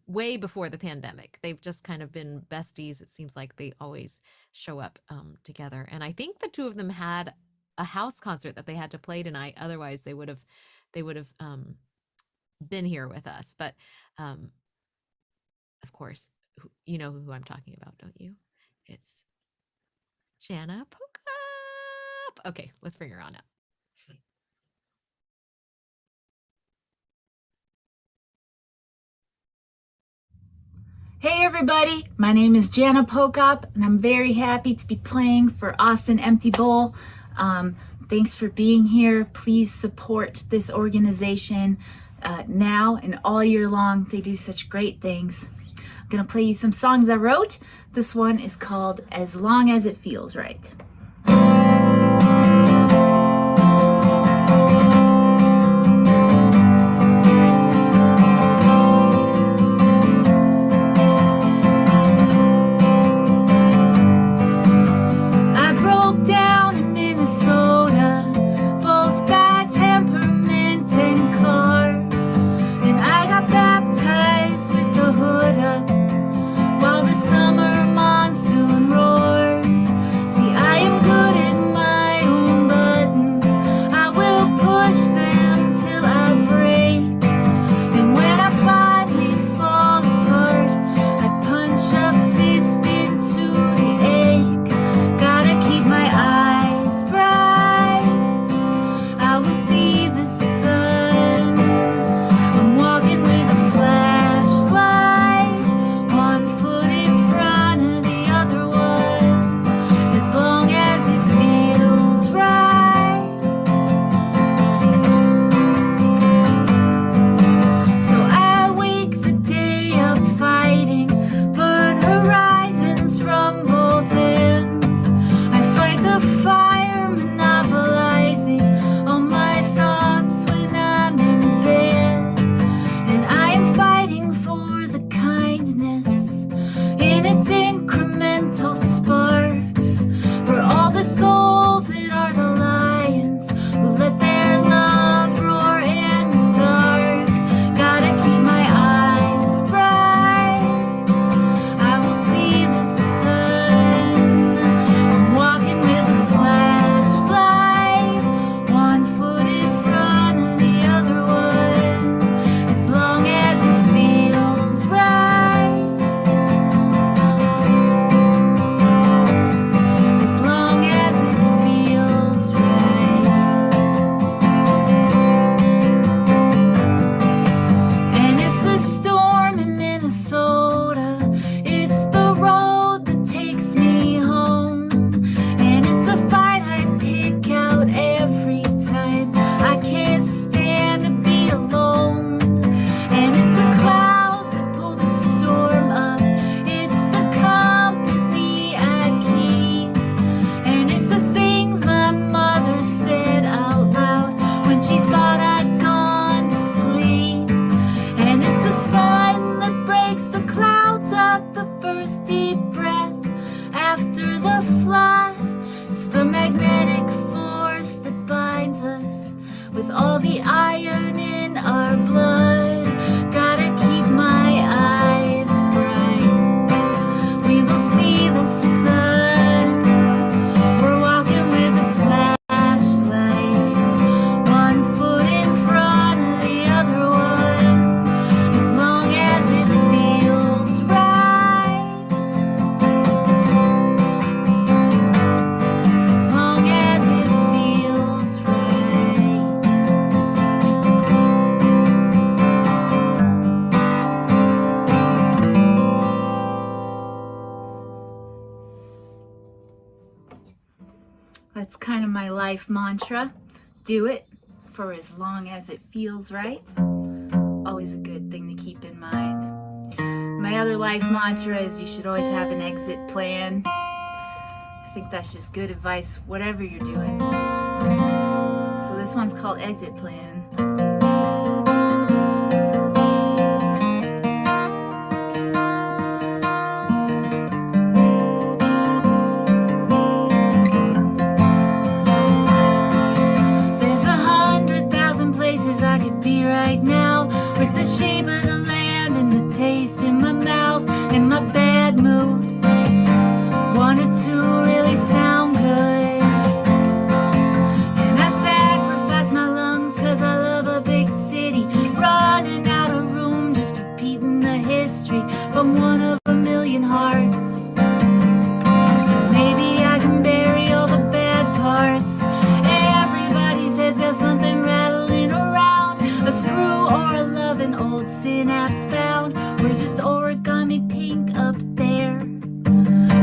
way before the pandemic. They've just kind of been besties. It seems like they always show up together. And I think the two of them had a house concert that they had to play tonight. Otherwise, they would have been here with us. But of course, you know who I'm talking about, don't you? It's Jana Pokap. Okay, let's bring her on up. Hey everybody, my name is Jana Pokap and I'm very happy to be playing for Austin Empty Bowl. Thanks for being here. Please support this organization now and all year long. They do such great things. I'm gonna play you some songs I wrote. This one is called As Long as It Feels Right. While the summer monsoon roars, see, I That's kind of my life mantra. Do it for as long as it feels right. Always a good thing to keep in mind. My other life mantra is you should always have an exit plan. I think that's just good advice, whatever you're doing. So this one's called Exit Plan. There's 100,000 places I could be right now, with the shape of the land and the taste in my mouth and my bad mood. One or two really sound good, and I sacrifice my lungs 'cause I love a big city, running out of room, just repeating the history from one of a million hearts. Maybe I can bury all the bad parts. Everybody's head's got something rattling around, a screw or a love, an old synapse found. We're just origami pink up there,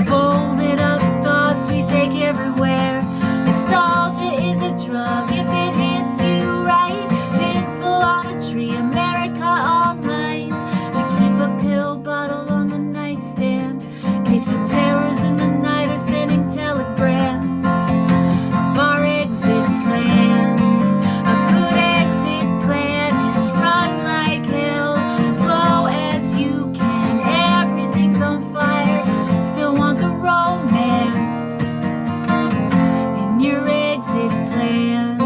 folded up thoughts we take everywhere. Nostalgia is a drug if it hits you right. Tinsel on a tree, America online. We keep a pill bottle on the nightstand in case the terrors in the night are sending telegrams of our exit plan. A good exit plan is run like hell, slow as you can. Everything's on fire, still want the romance in your exit plan.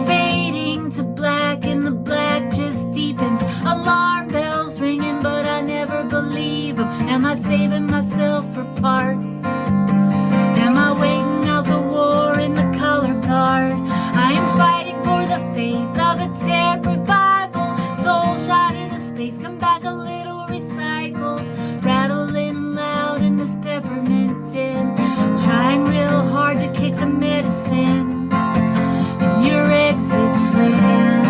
Fading to black and the black just deepens. Alarm bells ringing but I never believe them. Am I saving myself for parts? Am I waiting out the war in the color guard? I am fighting for the faith of a tent revival. Soul shot into space, come back a little recycled. Rattling loud in this peppermint tin, trying real hard to kick the medicine in your exit plan.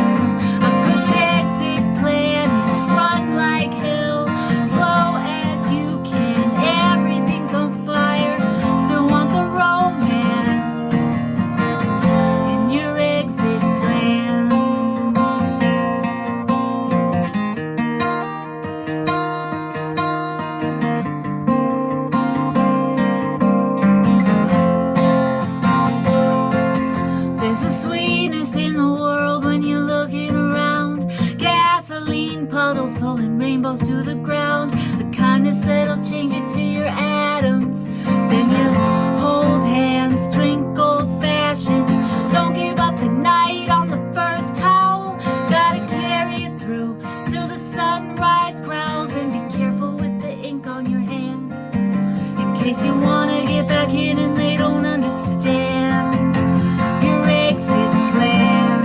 A good exit plan is run like hell, slow as you can. Everything's on fire, still want the romance in your exit plan. There's a sweetness in the world when you're looking around. Gasoline puddles pulling rainbows to the ground. The kindness that'll change you to your atoms. Then you hold hands, drink old fashions. Don't give up the night on the first howl. Gotta carry it through till the sunrise growls. And be careful with the ink on your hand, in case you wanna get back in and they don't understand your exit plan.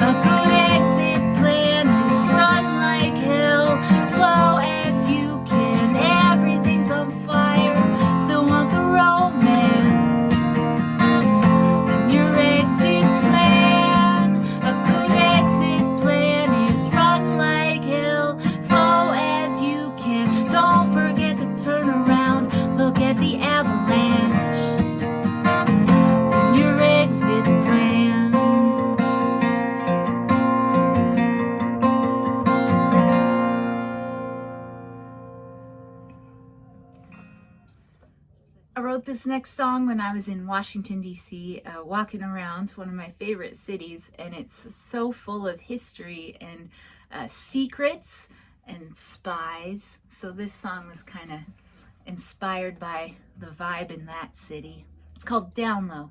A good exit plan is run like hell, slow as you can. Everything's on fire, still want the romance in your exit plan. A good exit plan is run like hell, slow as you can. Don't forget to turn around, look at the avalanche in your exit plan. I wrote this next song when I was in Washington, D.C., walking around, one of my favorite cities, and it's so full of history and secrets and spies. So this song was kind of inspired by the vibe in that city. It's called Down Low.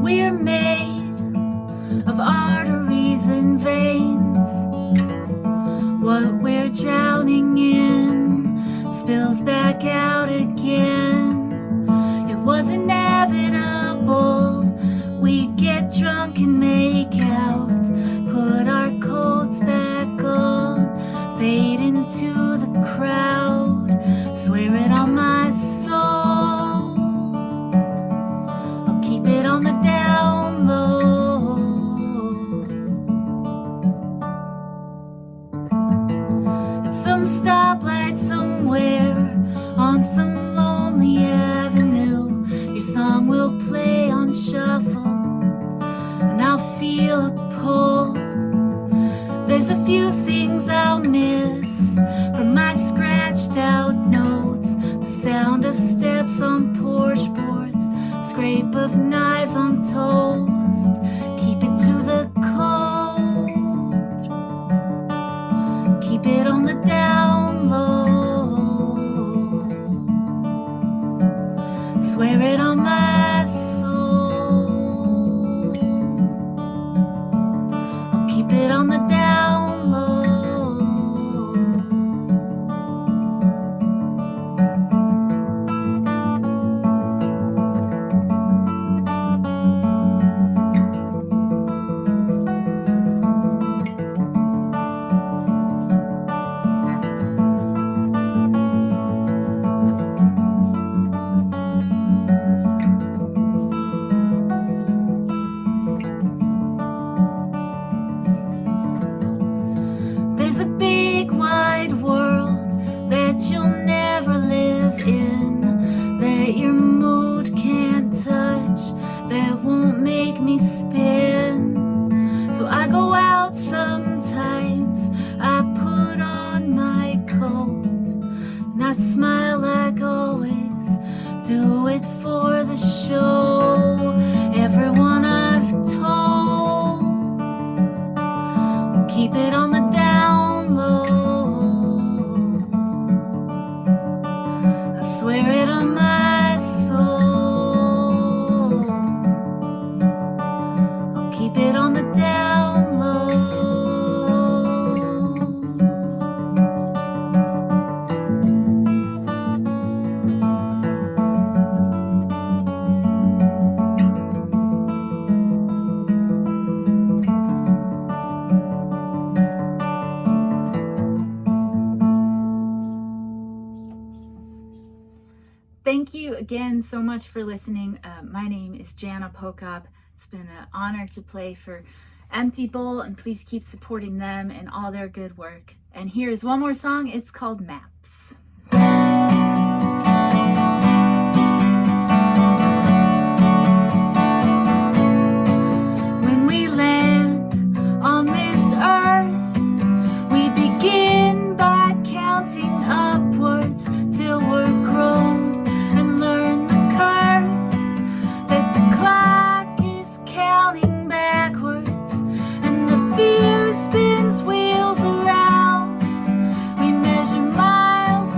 We're made of arteries and veins. What we're drowning in spills back out again. It was inevitable. We'd get drunk and make out. the avenue, your song will play on shuffle, and I'll feel a pull. There's a few things I'll miss from my scratched out notes. The sound of steps on porch boards, scrape of knives on toast. Keep it to the code, keep it on the down low. Swear it on my soul, I'll keep it on the down low. There's a big wide world that you'll never live in, that your mood can't touch, that won't make me spin. So I go out sometimes, I put on my coat, and I smile like always, do it for the show. Everyone I've told, keep it on the down low. I swear it on my soul, I'll keep it on the down low. Thank you again so much for listening. My name is Jana Pokop. It's been an honor to play for Empty Bowl, and please keep supporting them and all their good work. And here is one more song. It's called Maps. When we land on this earth, we begin by counting upwards till we're grown, and learn the curse that the clock is counting backwards, and the fear spins wheels around. We measure miles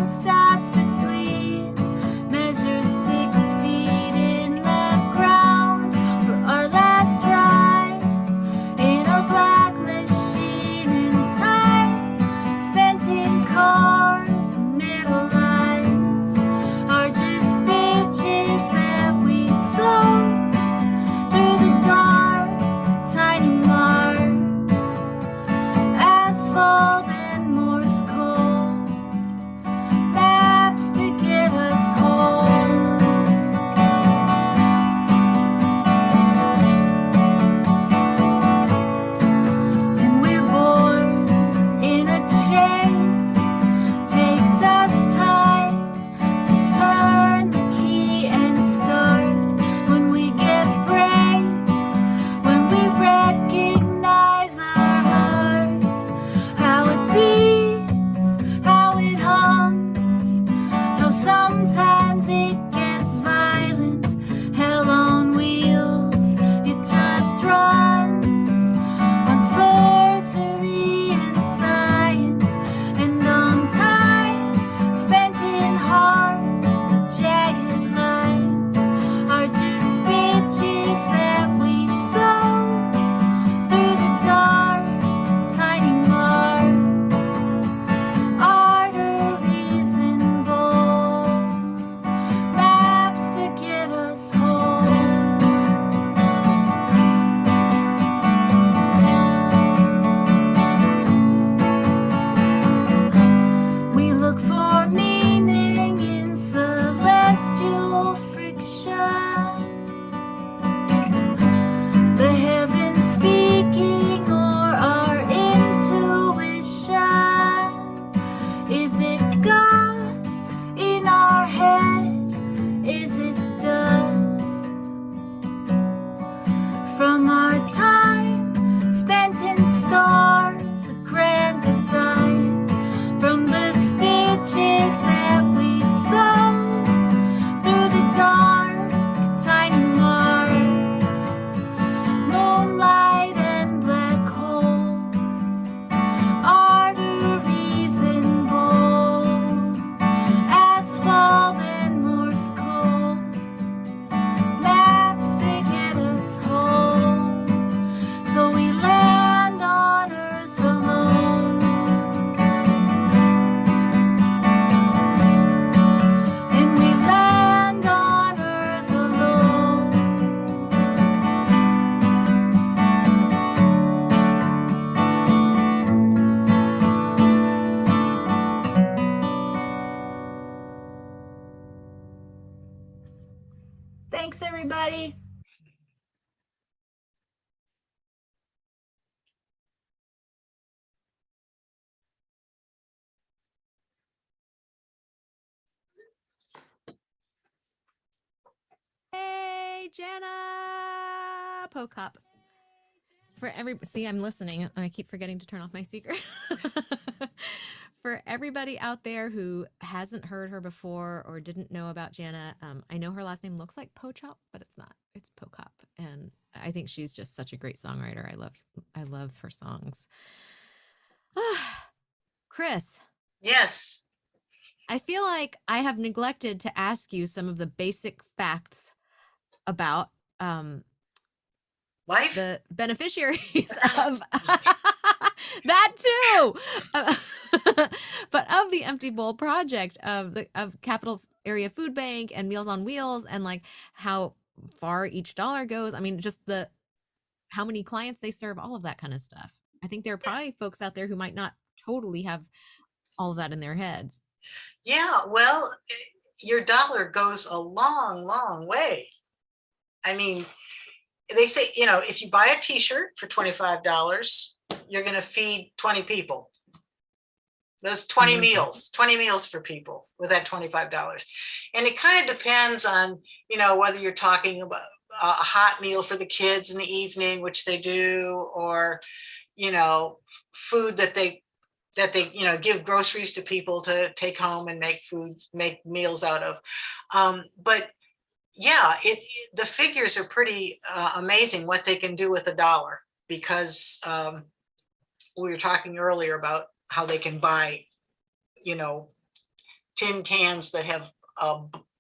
Thanks, everybody. Hey, Jana Pokop. See, I'm listening and I keep forgetting to turn off my speaker. For everybody out there who hasn't heard her before or didn't know about Jana, I know her last name looks like Pochop, but it's not. It's Pokop, and I think she's just such a great songwriter. I love her songs. Chris. Yes. I feel like I have neglected to ask you some of the basic facts about life, the beneficiaries of that too, but of the Empty Bowl project of Capital Area Food Bank and Meals on Wheels, and like how far each dollar goes. I mean, just how many clients they serve, all of that kind of stuff. I think there are probably folks out there who might not totally have all of that in their heads. Yeah, well, your dollar goes a long, long way. I mean, they say, if you buy a t-shirt for $25, you're going to feed 20 people. Those 20 meals for people with that $25. And it kind of depends on, whether you're talking about a hot meal for the kids in the evening, which they do, or, food that they give groceries to people to take home and make meals out of. But yeah, the figures are pretty amazing what they can do with $1, because we were talking earlier about how they can buy, tin cans that have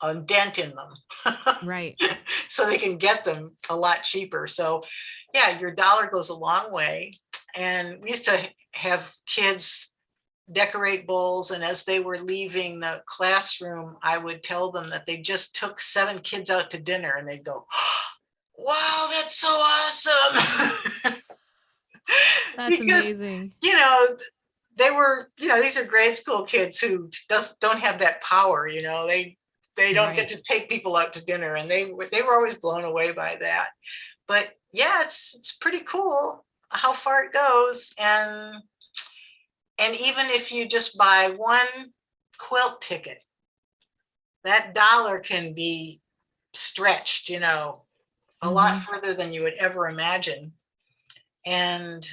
a dent in them. Right. So they can get them a lot cheaper. So yeah, your dollar goes a long way. And we used to have kids decorate bowls, and as they were leaving the classroom, I would tell them that they just took 7 kids out to dinner, and they'd go, wow, that's so awesome. That's amazing. They were, these are grade school kids who don't have that power, they don't get to take people out to dinner, and they were always blown away by that. But yeah, it's pretty cool how far it goes. And even if you just buy one quilt ticket, that $1 can be stretched, a lot further than you would ever imagine. And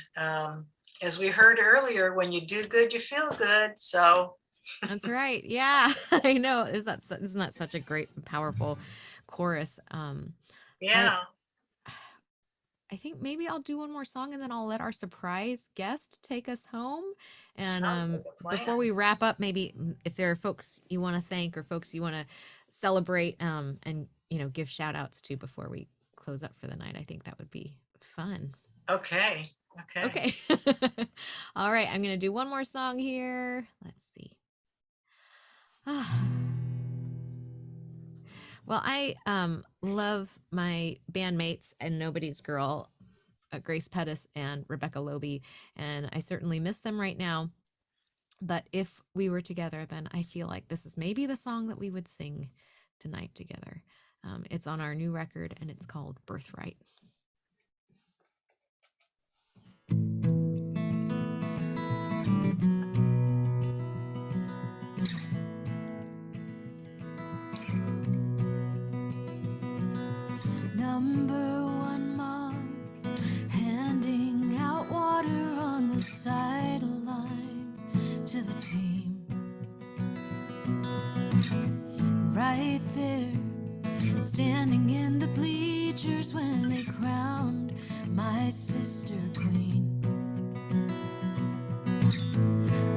as we heard earlier, when you do good, you feel good. So that's right. Yeah, I know. Isn't that such a great, powerful chorus? Yeah. I think maybe I'll do one more song, and then I'll let our surprise guest take us home. And before we wrap up, maybe if there are folks you want to thank or folks you want to celebrate, and give shout outs to before we close up for the night, I think that would be fun. Okay. All right, I'm gonna do one more song here. Let's see. Well, I love my bandmates and Nobody's Girl, Grace Pettis and Rebecca Loby, and I certainly miss them right now. But if we were together, then I feel like this is maybe the song that we would sing tonight together. It's on our new record, and it's called Birthright. Number 1 mom, handing out water on the sidelines to the team. Right there, standing in the bleachers when they crowned my sister queen.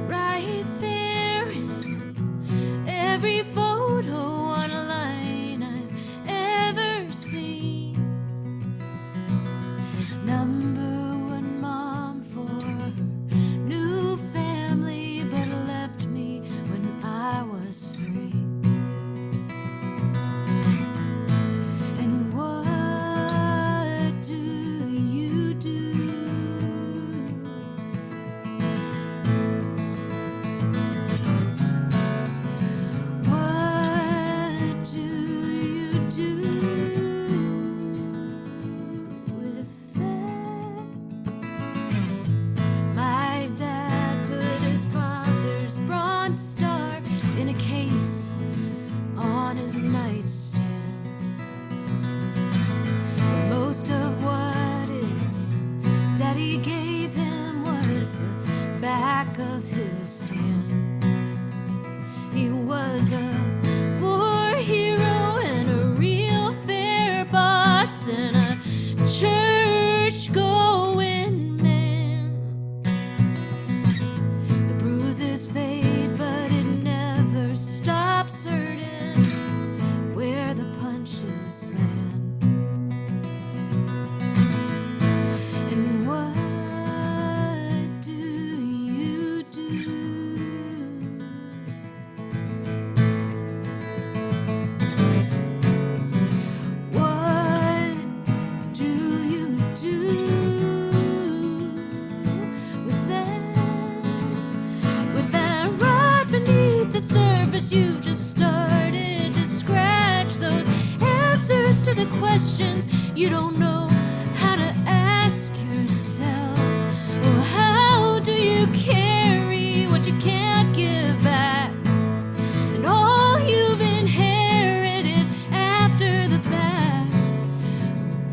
Right there in every photo on a line I've ever seen. Number 1 mom for her new family, but left me when I was 3. And what do you do questions you don't know how to ask yourself. Well, how do you carry what you can't give back, and all you've inherited after the fact?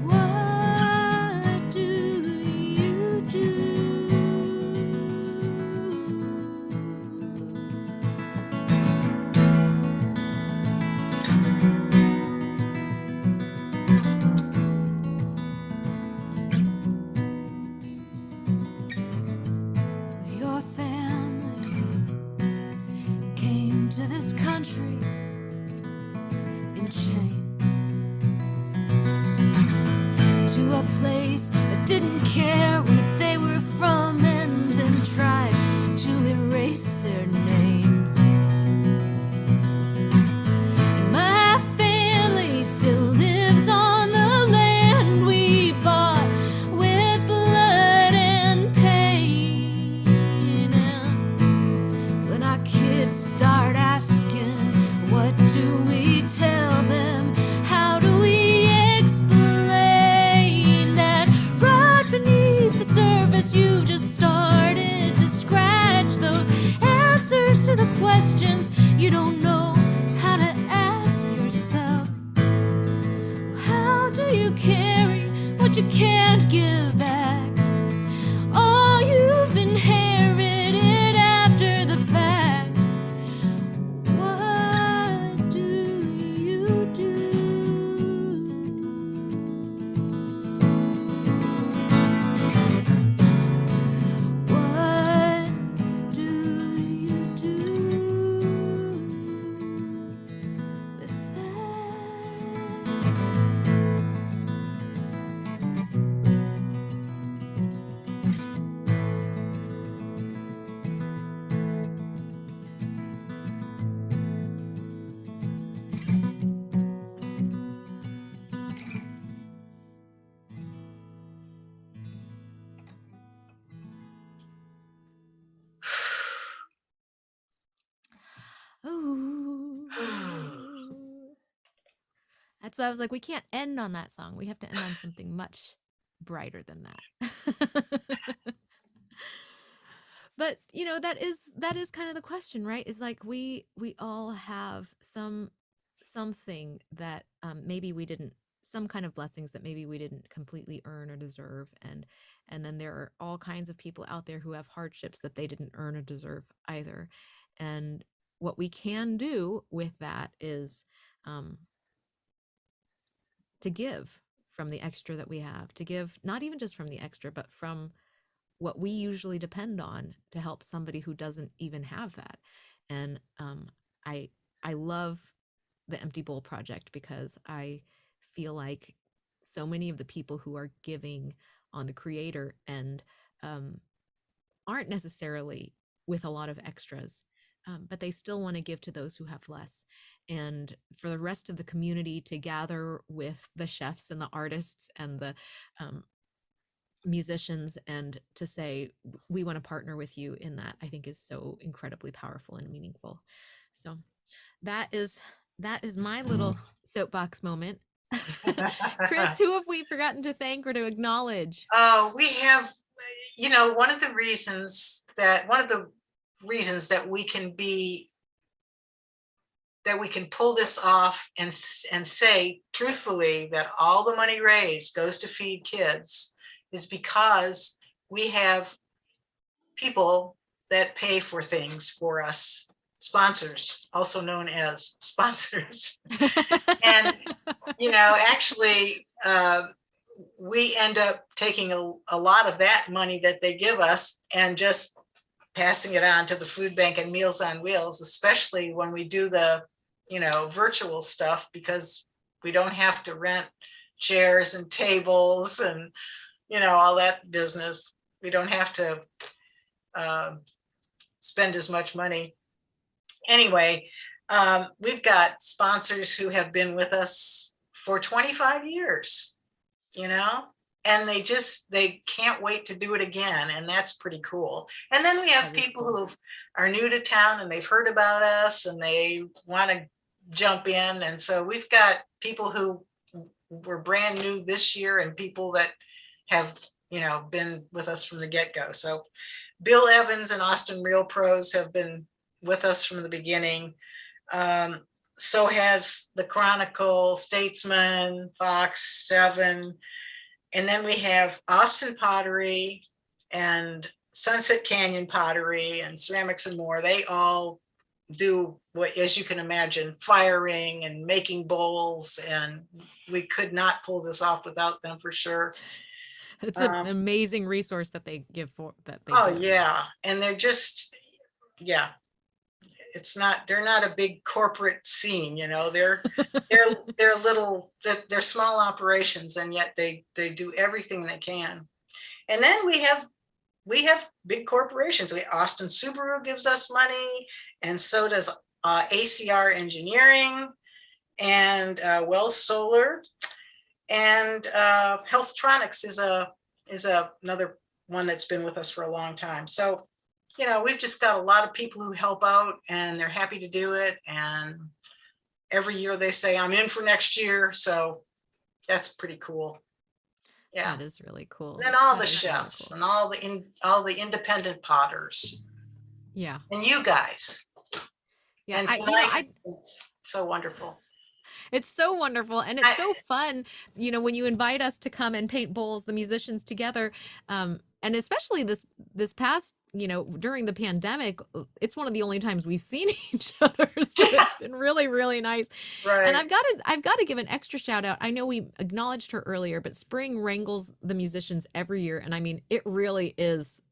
What do you do? Your family came to this country in chains, to a place that didn't care where they were from and tried to erase their names. And my family still lives on the land we bought with blood and pain. And when our kids start asking, what do we tell them? How do we explain that right beneath the surface you just started to scratch those answers to the questions you don't know how to ask yourself? How do you carry what you can't give back? All you've inherited after the fact. What do you do? What do you do with Ooh. That's why I was like, we can't end on that song. We have to end on something much brighter than that. But you know, that is kind of the question, right? Is like we all have something that maybe we didn't, some kind of blessings that maybe we didn't completely earn or deserve, and then there are all kinds of people out there who have hardships that they didn't earn or deserve either. And what we can do with that is to give from the extra that we have, to give not even just from the extra, but from what we usually depend on to help somebody who doesn't even have that. And I love the Empty Bowl Project because I feel like so many of the people who are giving on the creator end aren't necessarily with a lot of extras, but they still want to give to those who have less. And for the rest of the community to gather with the chefs and the artists and the musicians and to say, we want to partner with you in that, I think is so incredibly powerful and meaningful. So that is my little soapbox moment. Chris, who have we forgotten to thank or to acknowledge? We have, you know, one of the reasons that we can pull this off and say truthfully that all the money raised goes to feed kids is because we have people that pay for things for us, sponsors, also known as sponsors. And, you know, actually, we end up taking a lot of that money that they give us and just passing it on to the food bank and Meals on Wheels, especially when we do the, you know, virtual stuff, because we don't have to rent chairs and tables and, you know, all that business. We don't have to spend as much money. Anyway, we've got sponsors who have been with us for 25 years, you know, and they can't wait to do it again. And that's pretty cool. And then we have people who are new to town and they've heard about us and they want to jump in. And so we've got people who were brand new this year and people that have, been with us from the get-go. So Bill Evans and Austin Real Pros have been with us from the beginning. So has the Chronicle, Statesman, Fox 7. And then we have Austin Pottery and Sunset Canyon Pottery and Ceramics and More. They all do what, as you can imagine, firing and making bowls. And we could not pull this off without them for sure. It's an amazing resource that they give for that. Yeah. And they're just, they're not a big corporate scene, they're little, they're small operations, and yet they do everything they can. And then we have big corporations. Austin Subaru gives us money, and so does ACR Engineering and Wells Solar, and Healthtronics is another one that's been with us for a long time. So we've just got a lot of people who help out, and they're happy to do it. And every year they say, I'm in for next year. So that's pretty cool. Yeah. That is really cool. And then all the chefs and all the independent potters. Yeah. And you guys. Yeah. And so wonderful. It's so wonderful. And it's so fun, when you invite us to come and paint bowls, the musicians together. And especially this past, during the pandemic, it's one of the only times we've seen each other. So it's been really, really nice. Right. And I've got to give an extra shout out. I know we acknowledged her earlier, but Spring wrangles the musicians every year. And I mean, it really is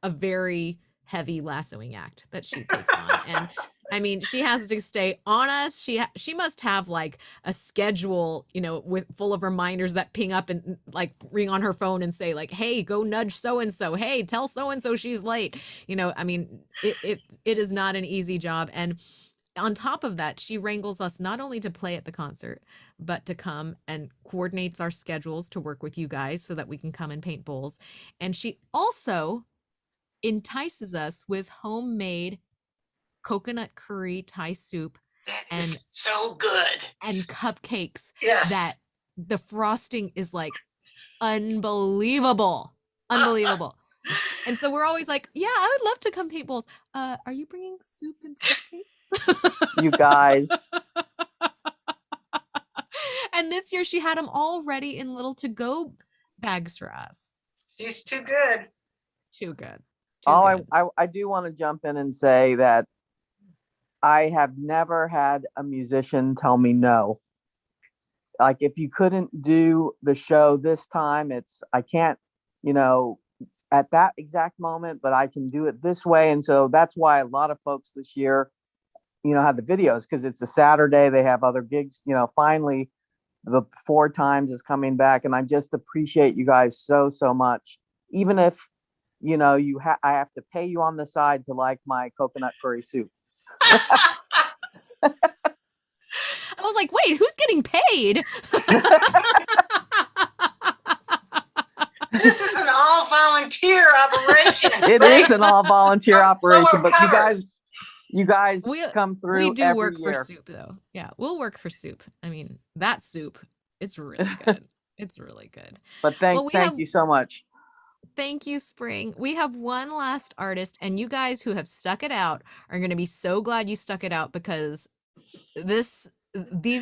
a very heavy lassoing act that she takes on. And I mean, she has to stay on us. She must have like a schedule, with full of reminders that ping up and like ring on her phone and say like, hey, go nudge so-and-so. Hey, tell so-and-so she's late. I mean, it is not an easy job. And on top of that, she wrangles us not only to play at the concert, but to come and coordinates our schedules to work with you guys so that we can come and paint bowls. And she also entices us with homemade coconut curry Thai soup. That is so good. And cupcakes. Yes. That the frosting is like unbelievable. And so we're always like, yeah, I would love to come paint bowls. Are you bringing soup and cupcakes? You guys. And this year she had them all ready in little to-go bags for us. She's too good. Too good. I do want to jump in and say that I have never had a musician tell me no. Like, if you couldn't do the show this time, I can't, at that exact moment, but I can do it this way. And so that's why a lot of folks this year, have the videos, because it's a Saturday. They have other gigs, finally the 4 times is coming back. And I just appreciate you guys so, so much. Even if, I have to pay you on the side to like my coconut curry soup. I was like, wait, who's getting paid? This is an all volunteer operation. It is an all volunteer operation, but you guys come through. We do every work year. for soup though. Yeah, we'll work for soup. I mean, that soup, it's really good. It's really good. But thank you so much. Thank you, Spring. We have one last artist, and you guys who have stuck it out are going to be so glad you stuck it out, because these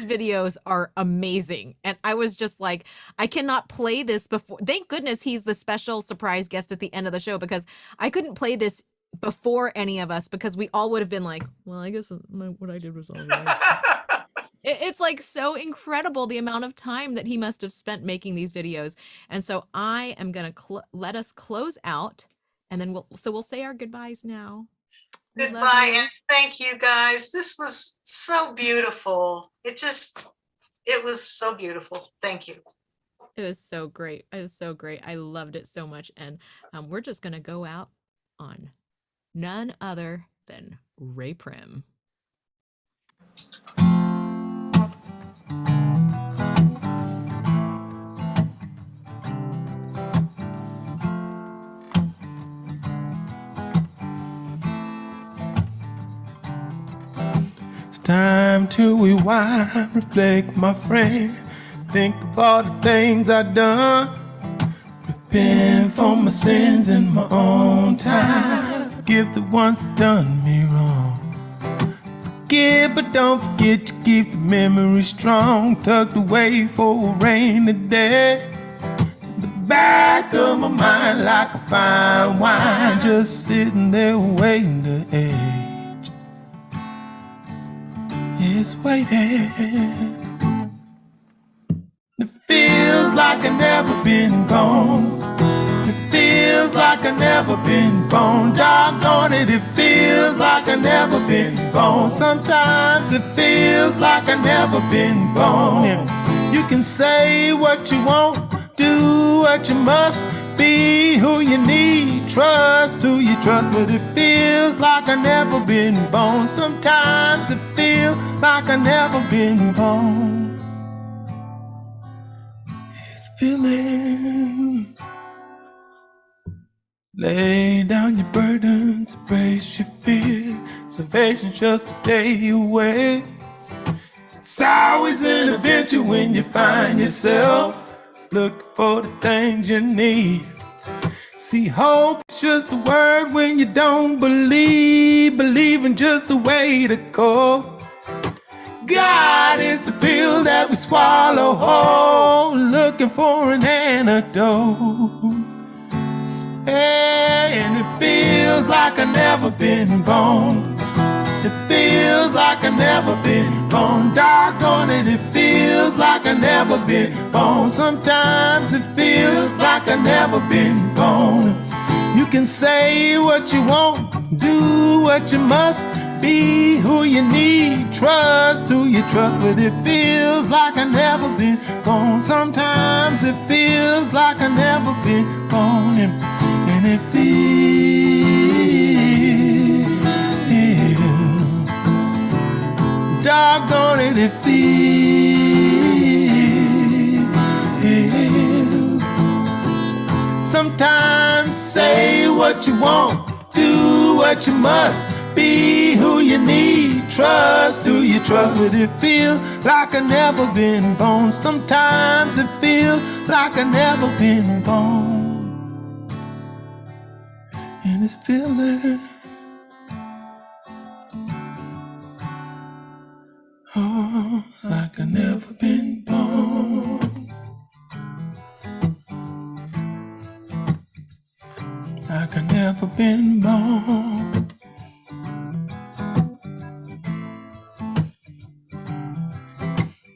videos are amazing. And I was just like, I cannot play this before. Thank goodness he's the special surprise guest at the end of the show, because I couldn't play this before any of us, because we all would have been like, well, I guess what I did was all right. It's like so incredible the amount of time that he must have spent making these videos. And so I am going to let us close out, and then we'll say our goodbyes now. Goodbye, and thank you guys. This was so beautiful. It was so beautiful. Thank you. It was so great. It was so great. I loved it so much. And we're just going to go out on none other than Ray Prim. Time to rewind, reflect, my friend. think of all the things I've done. Repent for my sins in my own time. Forgive the ones that done me wrong. Forgive, but don't forget to keep the memory strong. Tucked away for a rainy day. In the back of my mind like a fine wine, just sitting there waiting to age. It's waiting. It feels like I've never been gone. It feels like I've never been gone. Doggone it, it feels like I've never been gone. Sometimes it feels like I've never been gone. Yeah. You can say what you want, do what you must, be who you need, trust who you trust, but it feels like I've never been born. Sometimes it feels like I've never been born. It's feeling. Lay down your burdens, embrace your fear. Salvation's just a day away. It's always an adventure when you find yourself looking for the things you need. See, hope is just a word when you don't believe. Believing just a way to go. God is the pill that we swallow whole, looking for an antidote. Hey, and it feels like I've never been born. It feels like I've never been born. Doggone it, it feels like I've never been born. Sometimes it feels like I've never been born. You can say what you want, do what you must, be who you need, trust who you trust, but it feels like I've never been born. Sometimes it feels like I've never been born. And it feels, doggone it, it feels. Sometimes say what you want, do what you must, be who you need, trust who you trust, but it feels like I've never been born. Sometimes it feels like I've never been born. And it's feeling, oh, like I've never been born. Like I've never been born.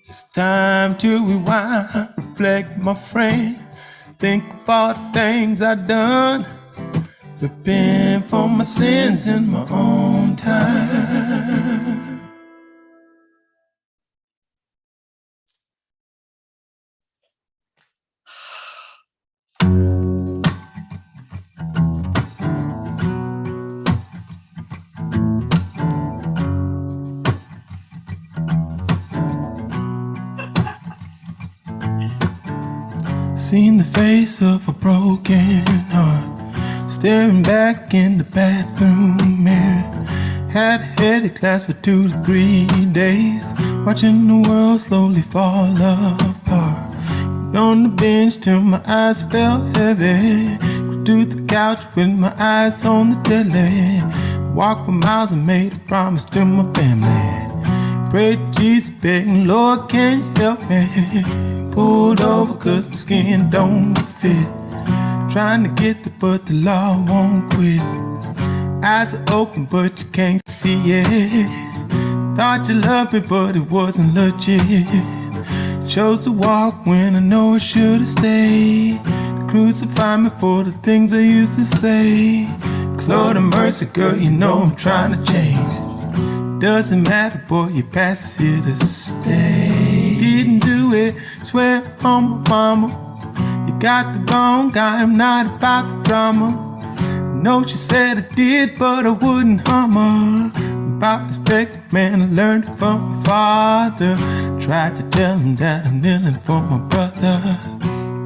It's time to rewind, reflect, my friend. Think of all the things I've done. Repent for my sins in my own time. Seen the face of a broken heart, staring back in the bathroom mirror. Had a headache class for 2 to 3 days, watching the world slowly fall apart. On the bench till my eyes felt heavy, to the couch with my eyes on the telly. Walked for miles and made a promise to my family. Prayed to Jesus, begging, Lord, can you help me? Pulled over cause my skin don't fit. Trying to get there but the law won't quit. Eyes are open but you can't see it. Thought you loved me but it wasn't legit. Chose to walk when I know I should've stayed. Crucify me for the things I used to say. Lord have mercy, girl, you know I'm trying to change. Doesn't matter, boy, your past is here to stay. Didn't do it, swear on my mama. You got the wrong guy, I'm not about the drama. I know she said I did, but I wouldn't harm her. About respect, man, I learned it from my father. Tried to tell him that I'm kneeling for my brother.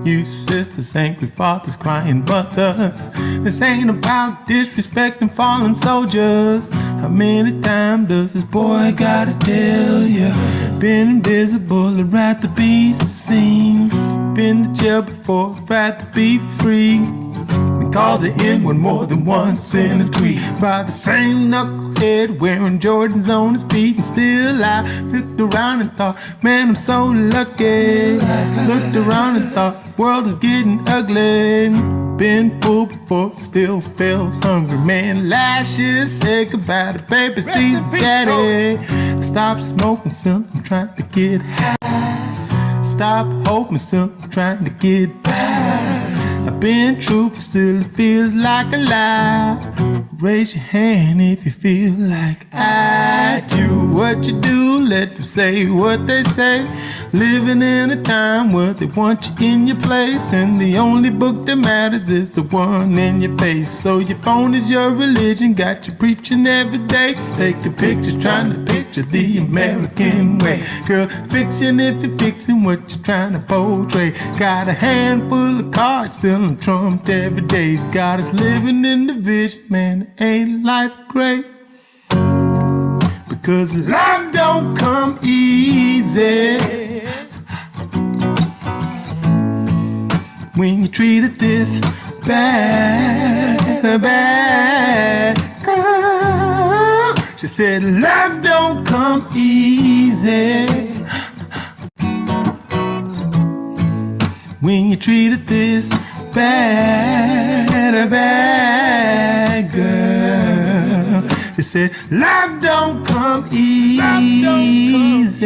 You sisters, angry fathers, crying mothers. This ain't about disrespecting fallen soldiers. How many times does this boy gotta tell ya? Been invisible, I'd rather be seen. Been to jail before, I'd rather be free. Been called the N-word more than once in a tweet by the same knucklehead wearing Jordans on his feet. And still I looked around and thought, man, I'm so lucky. Looked around and thought, world is getting ugly. Been fooled before, still felt hungry. Man, last year said goodbye to baby C's daddy. Stop smoking, still I'm trying to get high. Stop hoping, still I'm trying to get by. I've been truthful, still it feels like a lie. Raise your hand if you feel like I do. What you do, let them say what they say. Living in a time where they want you in your place, and the only book that matters is the one in your face. So your phone is your religion, got you preaching every day. Taking pictures, trying to picture the American way. Girl, it's fiction if you're fixing what you're trying to portray. Got a handful of cards, still I'm trumped every day. Got us living in the vision, man, ain't life great? Because life don't come easy when you treat it this bad, bad girl. She said life don't come easy when you treat it this bad, bad girl. They said life don't come easy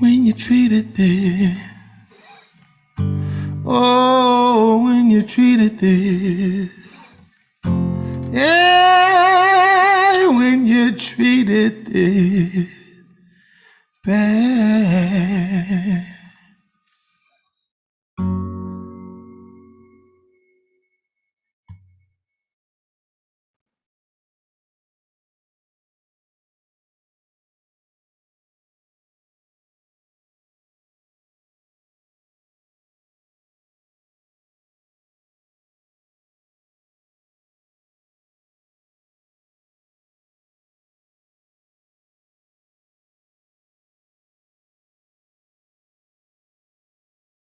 when you treat it this. Oh, when you treat it this. Yeah, when you treat it this bad.